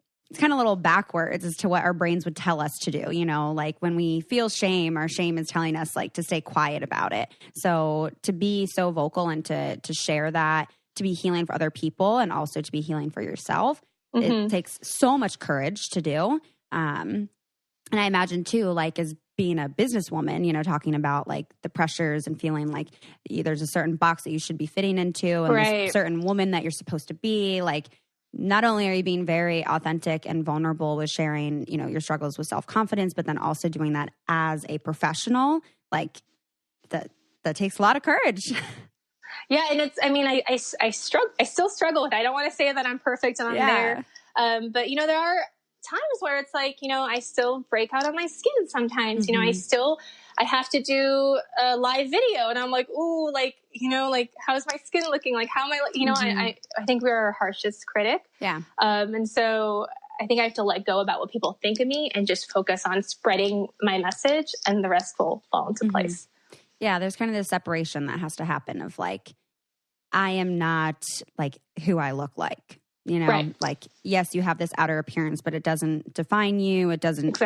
a little backwards as to what our brains would tell us to do. Like when we feel shame, our shame is telling us like to stay quiet about it. So to be so vocal and to share that, to be healing for other people and also to be healing for yourself, it takes so much courage to do. And I imagine too, like as being a businesswoman, talking about like the pressures and feeling like there's a certain box that you should be fitting into and this certain woman that you're supposed to be. Like, not only are you being very authentic and vulnerable with sharing, your struggles with self-confidence, but then also doing that as a professional, like that takes a lot of courage. Yeah. And I still struggle with it. I don't want to say that I'm perfect and I'm there. But there are times where it's like, I still break out on my skin sometimes. I have to do a live video and I'm like, ooh, like, how's my skin looking? Like, how am I, I think we're our harshest critic. Yeah. And so I think I have to let go about what people think of me and just focus on spreading my message, and the rest will fall into place. Yeah. There's kind of this separation that has to happen of like, I am not like who I look like. Like, yes, you have this outer appearance, but it doesn't define you. It doesn't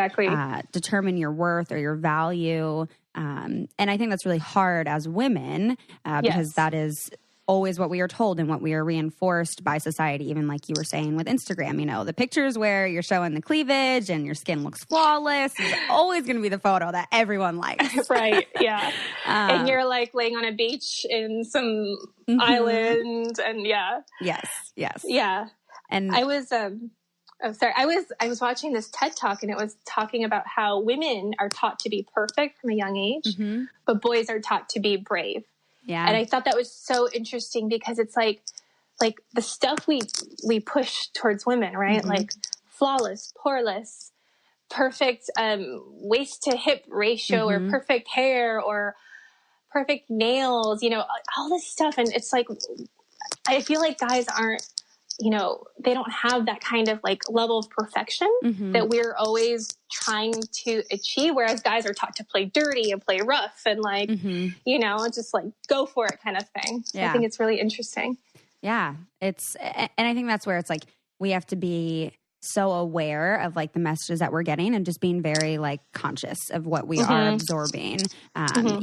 determine your worth or your value. And I think that's really hard as women because that is always what we are told and what we are reinforced by society. Even like you were saying with Instagram, the pictures where you're showing the cleavage and your skin looks flawless is always going to be the photo that everyone likes. Right. Yeah. And you're like laying on a beach in some island and Yes. Yeah. And I was, I was watching this TED Talk and it was talking about how women are taught to be perfect from a young age, but boys are taught to be brave. Yeah. And I thought that was so interesting because it's like the stuff we push towards women, right? Like flawless, poreless, perfect, waist to hip ratio or perfect hair or perfect nails, all this stuff. And it's like, I feel like guys aren't, they don't have that kind of like level of perfection that we're always trying to achieve. Whereas guys are taught to play dirty and play rough and like, just like go for it kind of thing. So I think it's really interesting. Yeah. And I think that's where it's like, we have to be so aware of like the messages that we're getting and just being very like conscious of what we are absorbing.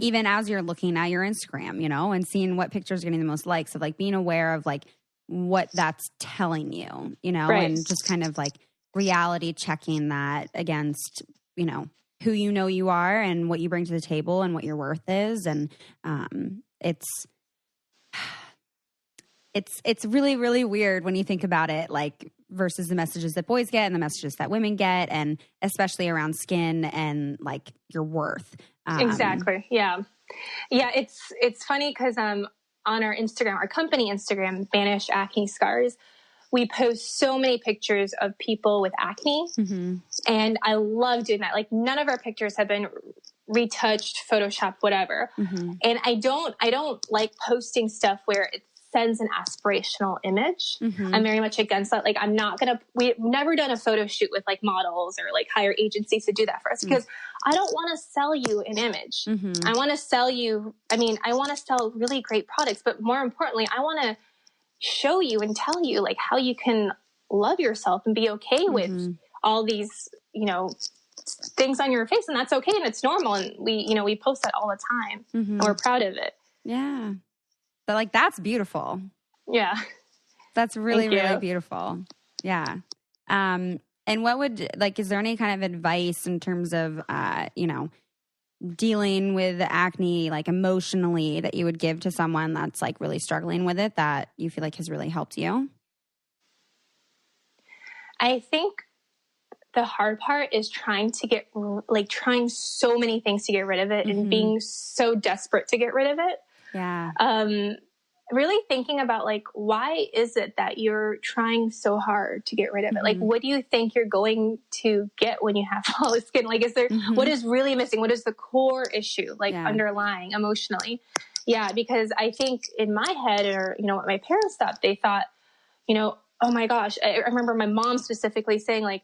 Even as you're looking at your Instagram, and seeing what pictures are getting the most likes, of like being aware of like what that's telling you, and just kind of like reality checking that against, who you are and what you bring to the table and what your worth is. And it's really, really weird when you think about it, like versus the messages that boys get and the messages that women get, and especially around skin and like your worth. Exactly. Yeah. Yeah. It's funny because, on our Instagram, our company Instagram, Banish Acne Scars, we post so many pictures of people with acne. And I love doing that. Like none of our pictures have been retouched, Photoshopped, whatever. And I don't like posting stuff where it sends an aspirational image. I'm very much against that. Like we've never done a photo shoot with like models or like hire agencies to do that for us because I don't want to sell you an image. I want to sell you, I want to sell really great products, but more importantly, I want to show you and tell you like how you can love yourself and be okay with all these, things on your face, and that's okay. And it's normal. And we post that all the time and we're proud of it. Yeah. But like, that's beautiful. Yeah. That's really, really beautiful. Yeah. And what would, like, is there any kind of advice in terms of, dealing with acne, like emotionally, that you would give to someone that's like really struggling with it that you feel like has really helped you? I think the hard part is trying so many things to get rid of it and being so desperate to get rid of it. Yeah. Really thinking about like, why is it that you're trying so hard to get rid of it? Like, what do you think you're going to get when you have flawless skin? Like, is there, what is really missing? What is the core issue, like underlying emotionally? Yeah. Because I think in my head, or, what my parents thought, they thought, oh my gosh, I remember my mom specifically saying like,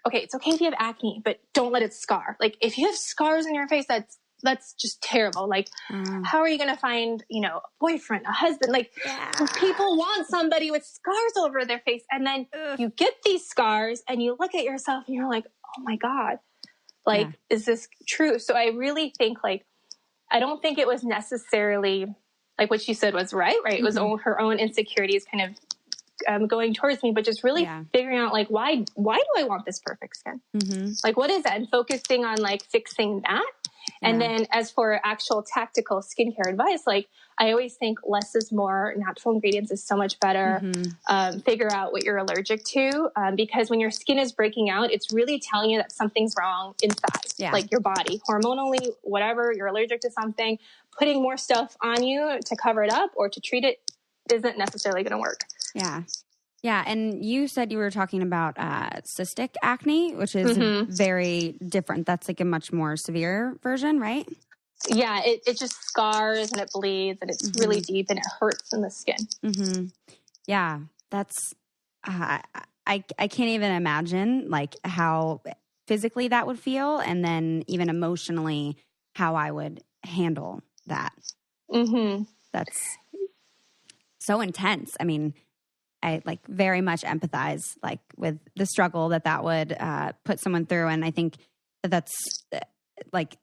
okay, it's okay if you have acne, but don't let it scar. Like if you have scars on your face, that's just terrible. Like, how are you going to find, a boyfriend, a husband? Like, people want somebody with scars over their face. And then you get these scars and you look at yourself and you're like, oh my God, like, is this true? So I really think like, I don't think it was necessarily like what she said was right? It was her own insecurities kind of going towards me, but just really figuring out like, why do I want this perfect skin? Like, what is that? And focusing on like fixing that. And then as for actual tactical skincare advice, like I always think less is more. Natural ingredients is so much better. Figure out what you're allergic to. Because when your skin is breaking out, it's really telling you that something's wrong inside, like your body, hormonally, whatever, you're allergic to something. Putting more stuff on you to cover it up or to treat it isn't necessarily going to work. Yeah. Yeah. And you said you were talking about cystic acne, which is very different. That's like a much more severe version, right? Yeah. It just scars and it bleeds and it's really deep and it hurts in the skin. Yeah. That's, I can't even imagine like how physically that would feel. And then even emotionally, how I would handle that. That's so intense. I mean, I like very much empathize like with the struggle that would put someone through. And I think that's like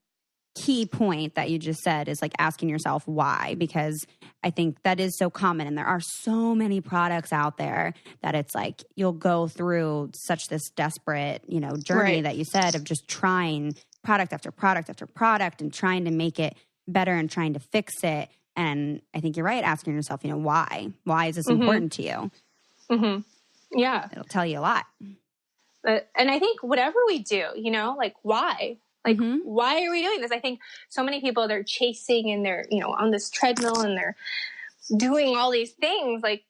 key point that you just said is like asking yourself why, because I think that is so common. And there are so many products out there that it's like, you'll go through such this desperate, journey that you said of just trying product after product after product and trying to make it better and trying to fix it. And I think you're right, asking yourself, why? Why is this important to you? Yeah. It'll tell you a lot. And I think whatever we do, like why? Like, why are we doing this? I think so many people, they're chasing and they're, on this treadmill and they're doing all these things. Like,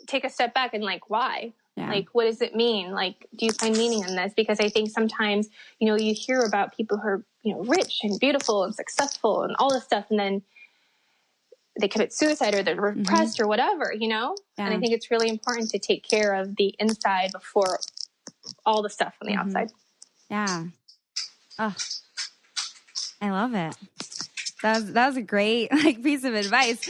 take a step back and like, why? Yeah. Like, what does it mean? Like, do you find meaning in this? Because I think sometimes, you hear about people who are, rich and beautiful and successful and all this stuff. And then they commit suicide or they're repressed or whatever, And I think it's really important to take care of the inside before all the stuff on the outside. Yeah. Oh, I love it. That was a great piece of advice.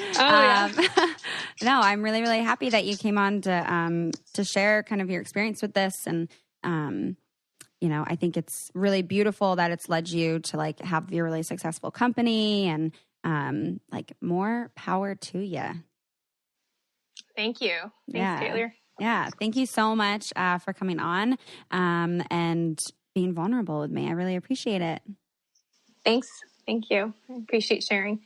No, I'm really, really happy that you came on to share kind of your experience with this. And, I think it's really beautiful that it's led you to have your really successful company and, more power to you. Thank you. Thanks, Taylor. Yeah. Thank you so much for coming on and being vulnerable with me. I really appreciate it. Thanks. Thank you. I appreciate sharing.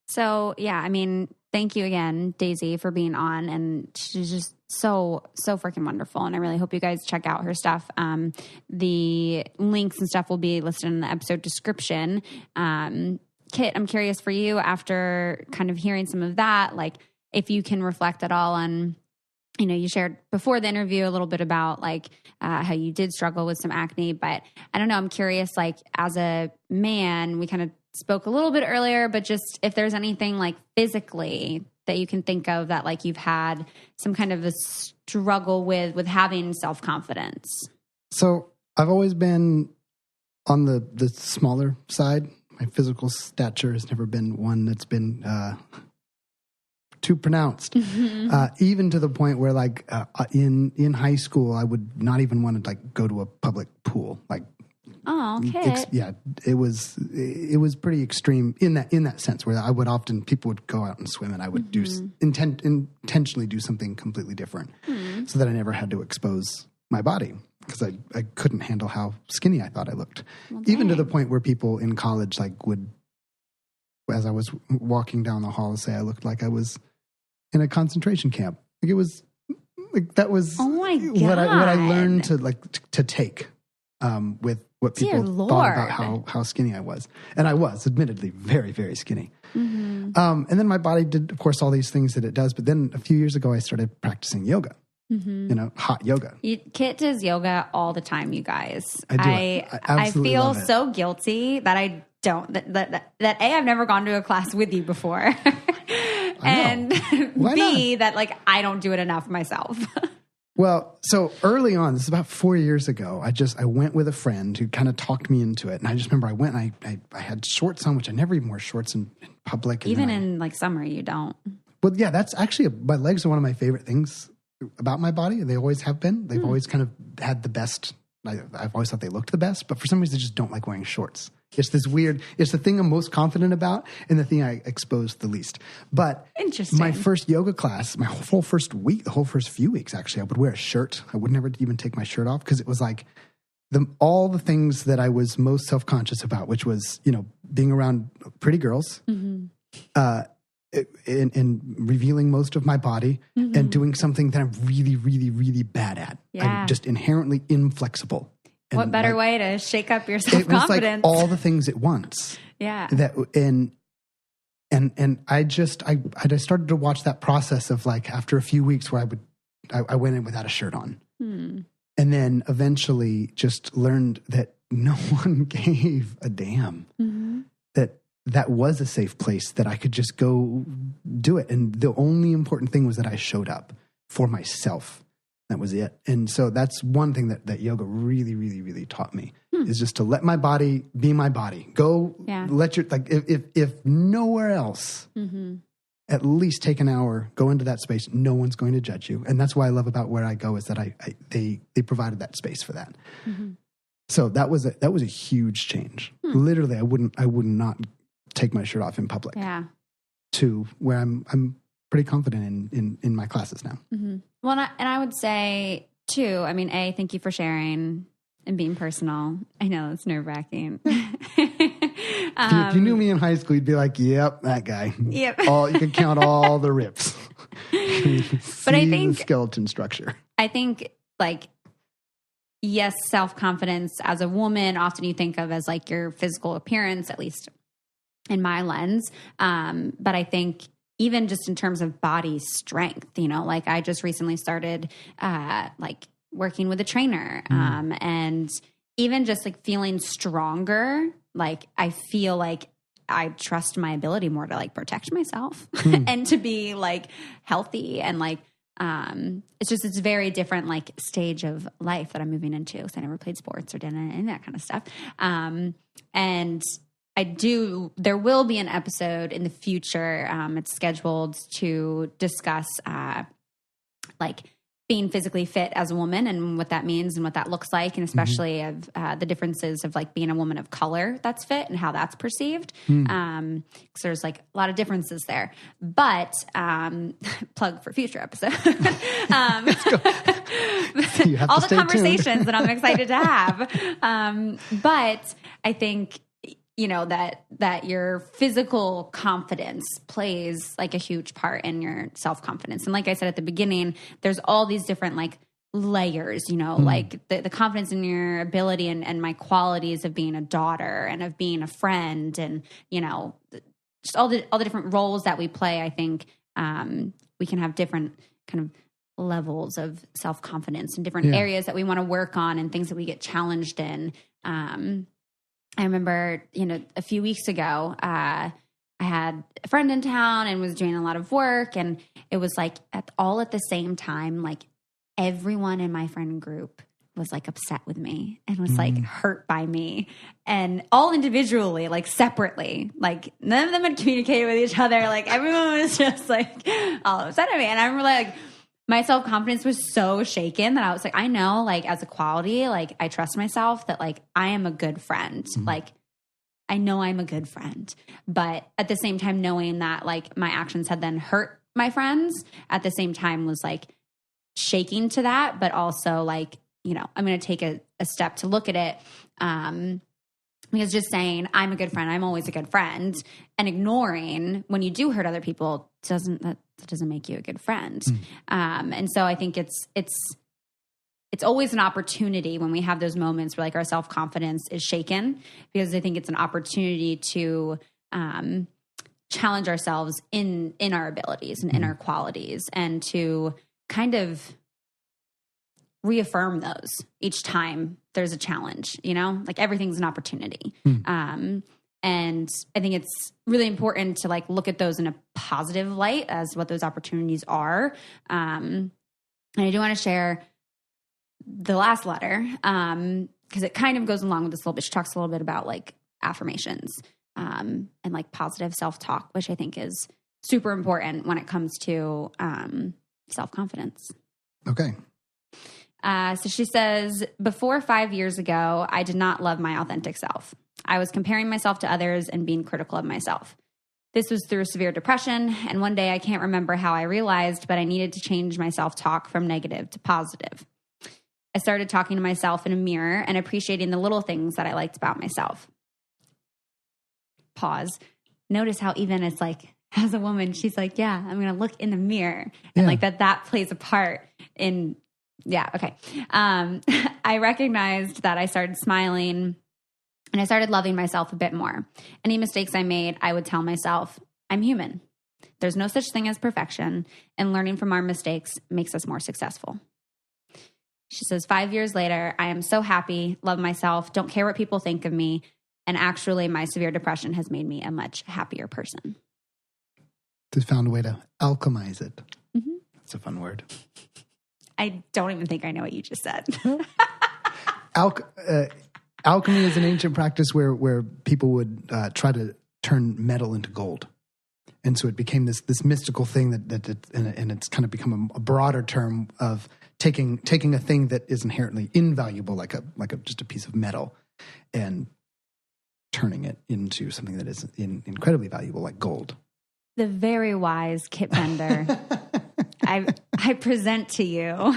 So, thank you again, Daisy, for being on. And she's just so freaking wonderful. And I really hope you guys check out her stuff. The links and stuff will be listed in the episode description. Kitt, I'm curious for you, after kind of hearing some of that, if you can reflect at all on, you shared before the interview a little bit about how you did struggle with some acne, but I don't know, I'm curious, as a man, we kind of spoke a little bit earlier, but just if there's anything physically that you can think of that you've had some kind of a struggle with having self-confidence. So I've always been on the smaller side. My physical stature has never been one that's been too pronounced. Even to the point where in high school, I would not even want to go to a public pool. Oh, okay. It was pretty extreme in that sense, where I would often, people would go out and swim and I would intentionally do something completely different so that I never had to expose my body because I couldn't handle how skinny I thought I looked. Even to the point where people in college like would, as I was walking down the hall, say I looked like I was in a concentration camp. Like it was like that was what I learned to take with what people thought about how skinny I was. And I was admittedly very, very skinny. Mm-hmm. And then my body did, of course, all these things that it does. But then a few years ago, I started practicing yoga. Mm-hmm. Hot yoga. Kitt does yoga all the time, you guys. I feel so guilty that I don't, that I've never gone to a class with you before. And B, that like, I don't do it enough myself. Well, so early on, this is about 4 years ago, I went with a friend who kind of talked me into it. And I just remember I went and I had shorts on, which I never even wore shorts in public. Even in like summer, you don't. Well, yeah, that's actually, my legs are one of my favorite things about my body. They always have been. They've always kind of had the best. I've always thought they looked the best, but for some reason I just don't like wearing shorts. It's this weird, it's the thing I'm most confident about and the thing I exposed the least. But interesting. My first yoga class, my whole first week, the whole first few weeks actually, I would wear a shirt. I would never even take my shirt off because it was like all the things that I was most self-conscious about, which was, being around pretty girls, mm-hmm. And revealing most of my body, mm-hmm. and doing something that I'm really, really, really bad at. Yeah. I'm just inherently inflexible. And what better way to shake up your self-confidence? It was like all the things at once. Yeah. And I started to watch that process of like after a few weeks where I went in without a shirt on. And then eventually just learned that no one gave a damn. Mm-hmm. That was a safe place that I could just go do it. And the only important thing was that I showed up for myself. That was it. And so that's one thing that yoga really, really, really taught me is just to let my body be my body. Go let your, like if nowhere else, mm-hmm. at least take an hour, go into that space. No one's going to judge you. And that's what I love about where I go is that they provided that space for that. Mm-hmm. So that was a huge change. Literally, I would not take my shirt off in public. Yeah. To where I'm pretty confident in my classes now. Mm-hmm. Well, and I would say too, I mean, thank you for sharing and being personal. I know it's nerve-wracking. If you knew me in high school, you'd be like, yep, that guy. Yep. You could count all the rips. But I think the skeleton structure. I think like, yes, self-confidence as a woman, often you think of as like your physical appearance, at least in my lens. But I think even just in terms of body strength, like I just recently started, like working with a trainer, and even just like feeling stronger, like I feel like I trust my ability more to like protect myself and to be like healthy and like, it's very different like stage of life that I'm moving into. So I never played sports or did any of that kind of stuff. And there will be an episode in the future. It's scheduled to discuss, like being physically fit as a woman and what that means and what that looks like. And especially of, the differences of like being a woman of color that's fit and how that's perceived. Cause there's like a lot of differences there, but, plug for future episode. All the conversations that I'm excited to have. But I think, that your physical confidence plays like a huge part in your self-confidence. And like I said at the beginning, there's all these different like layers, like the confidence in your ability and my qualities of being a daughter and of being a friend and, just all the different roles that we play. I think we can have different kind of levels of self-confidence and different areas that we want to work on and things that we get challenged in. I remember, a few weeks ago, I had a friend in town and was doing a lot of work, and it was like at the same time, like everyone in my friend group was like upset with me and was like hurt by me, and all individually, like separately, like none of them had communicated with each other. Like everyone was just like all upset at me. And I remember like my self-confidence was so shaken that I was like, I know, like as a quality, like I trust myself that like I am a good friend. Like I know I'm a good friend, but at the same time, knowing that like my actions had then hurt my friends at the same time was like shaking to that, but also like I'm going to take a step to look at it. Because just saying I'm a good friend, I'm always a good friend, and ignoring when you do hurt other people doesn't make you a good friend. And so I think it's always an opportunity when we have those moments where like our self-confidence is shaken, because I think it's an opportunity to challenge ourselves in our abilities and in our qualities, and to kind of reaffirm those each time there's a challenge, like everything's an opportunity. And I think it's really important to like look at those in a positive light as what those opportunities are. And I do want to share the last letter, because it kind of goes along with this a little bit. She talks a little bit about like affirmations, and like positive self-talk, which I think is super important when it comes to self-confidence. Okay. So she says, before 5 years ago, I did not love my authentic self. I was comparing myself to others and being critical of myself. This was through severe depression, and one day I can't remember how I realized, but I needed to change my self-talk from negative to positive. I started talking to myself in a mirror and appreciating the little things that I liked about myself. Pause. Notice how even it's like, as a woman, she's like, yeah, I'm going to look in the mirror. And like that plays a part in... Yeah. Okay. I recognized that I started smiling and I started loving myself a bit more. Any mistakes I made, I would tell myself, I'm human. There's no such thing as perfection, and learning from our mistakes makes us more successful. She says, 5 years later, I am so happy, love myself, don't care what people think of me. And actually, my severe depression has made me a much happier person. Just found a way to alchemize it. Mm-hmm. That's a fun word. I don't even think I know what you just said. Alchemy is an ancient practice where people would try to turn metal into gold. And so it became this mystical thing and it's kind of become a broader term of taking a thing that is inherently invaluable, like just a piece of metal, and turning it into something that is incredibly valuable, like gold. The very wise Kitt Bender. I present to you.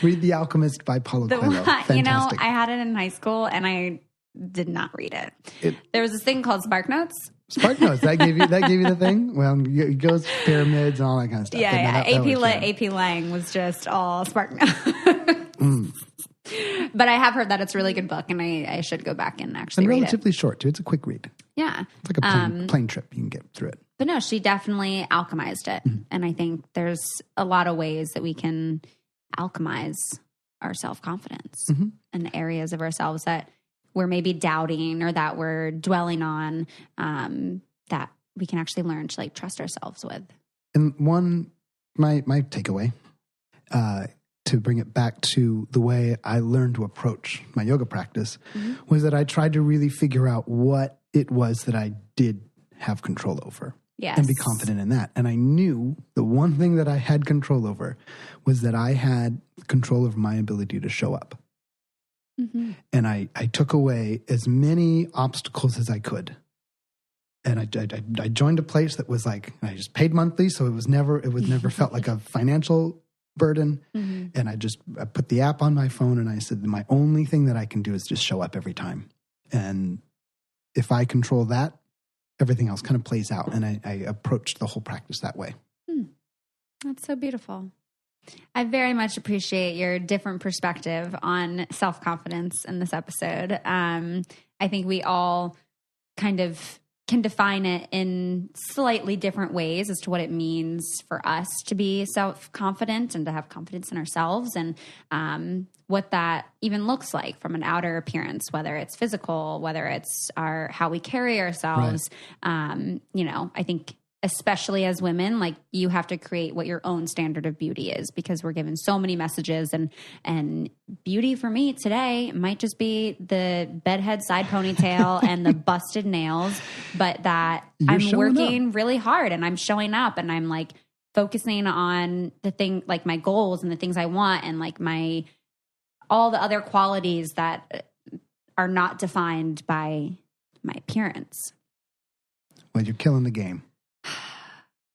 Read The Alchemist by Paulo Coelho. Fantastic. I had it in high school and I did not read it. There was this thing called Spark Notes. Spark Notes. That gave you the thing? Well, it goes pyramids and all that kind of stuff. Yeah. AP Lang was just all Spark Notes. But I have heard that it's a really good book, and I should go back and actually read it. Relatively short, too. It's a quick read. Yeah. It's like a plane trip. You can get through it. But no, she definitely alchemized it. Mm-hmm. And I think there's a lot of ways that we can alchemize our self-confidence in areas of ourselves that we're maybe doubting or that we're dwelling on, that we can actually learn to like trust ourselves with. And my takeaway, to bring it back to the way I learned to approach my yoga practice, was that I tried to really figure out what it was that I did have control over. Yes. And be confident in that. And I knew the one thing that I had control over was that I had control over my ability to show up. Mm-hmm. And I took away as many obstacles as I could. And I joined a place that was like, I just paid monthly, so it was never felt like a financial burden. Mm-hmm. And I put the app on my phone and I said, my only thing that I can do is just show up every time. And if I control that, everything else kind of plays out. And I approached the whole practice that way. That's so beautiful. I very much appreciate your different perspective on self-confidence in this episode. I think we all kind of can define it in slightly different ways as to what it means for us to be self-confident and to have confidence in ourselves, and what that even looks like from an outer appearance, whether it's physical, whether it's how we carry ourselves. Right. I think especially as women, like you have to create what your own standard of beauty is, because we're given so many messages, and beauty for me today might just be the bedhead side ponytail and the busted nails, but that I'm working really hard and I'm showing up and I'm like focusing on the thing, like my goals and the things I want, and like all the other qualities that are not defined by my appearance. Well, you're killing the game.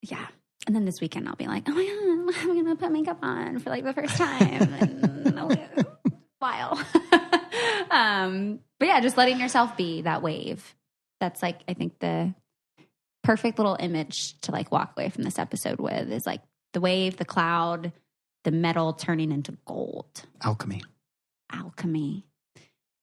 Yeah. And then this weekend I'll be like, oh my God, I'm going to put makeup on for like the first time. And while. But yeah, just letting yourself be that wave. That's like, I think the perfect little image to like walk away from this episode with is like the wave, the cloud, the metal turning into gold. Alchemy.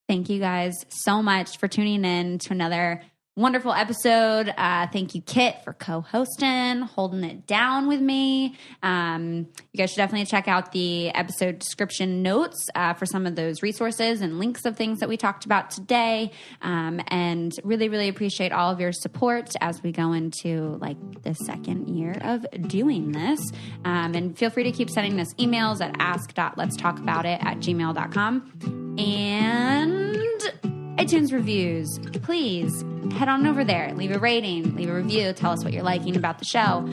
Thank you guys so much for tuning in to another wonderful episode. Thank you, Kitt, for co-hosting, holding it down with me. You guys should definitely check out the episode description notes for some of those resources and links of things that we talked about today. And really, really appreciate all of your support as we go into like the second year of doing this. And feel free to keep sending us emails at ask.letstalkaboutit@gmail.com. And iTunes reviews, please head on over there, leave a rating, leave a review, tell us what you're liking about the show.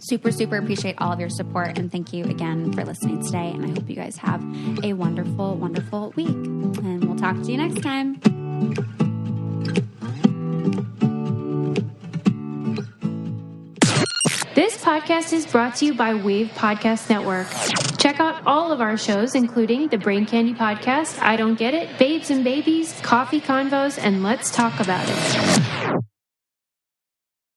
Super, super appreciate all of your support, and thank you again for listening today, and I hope you guys have a wonderful, wonderful week, and we'll talk to you next time. This podcast is brought to you by Wave Podcast Network. Check out all of our shows, including the Brain Candy Podcast, I Don't Get It, Babes and Babies, Coffee Convos, and Let's Talk About It.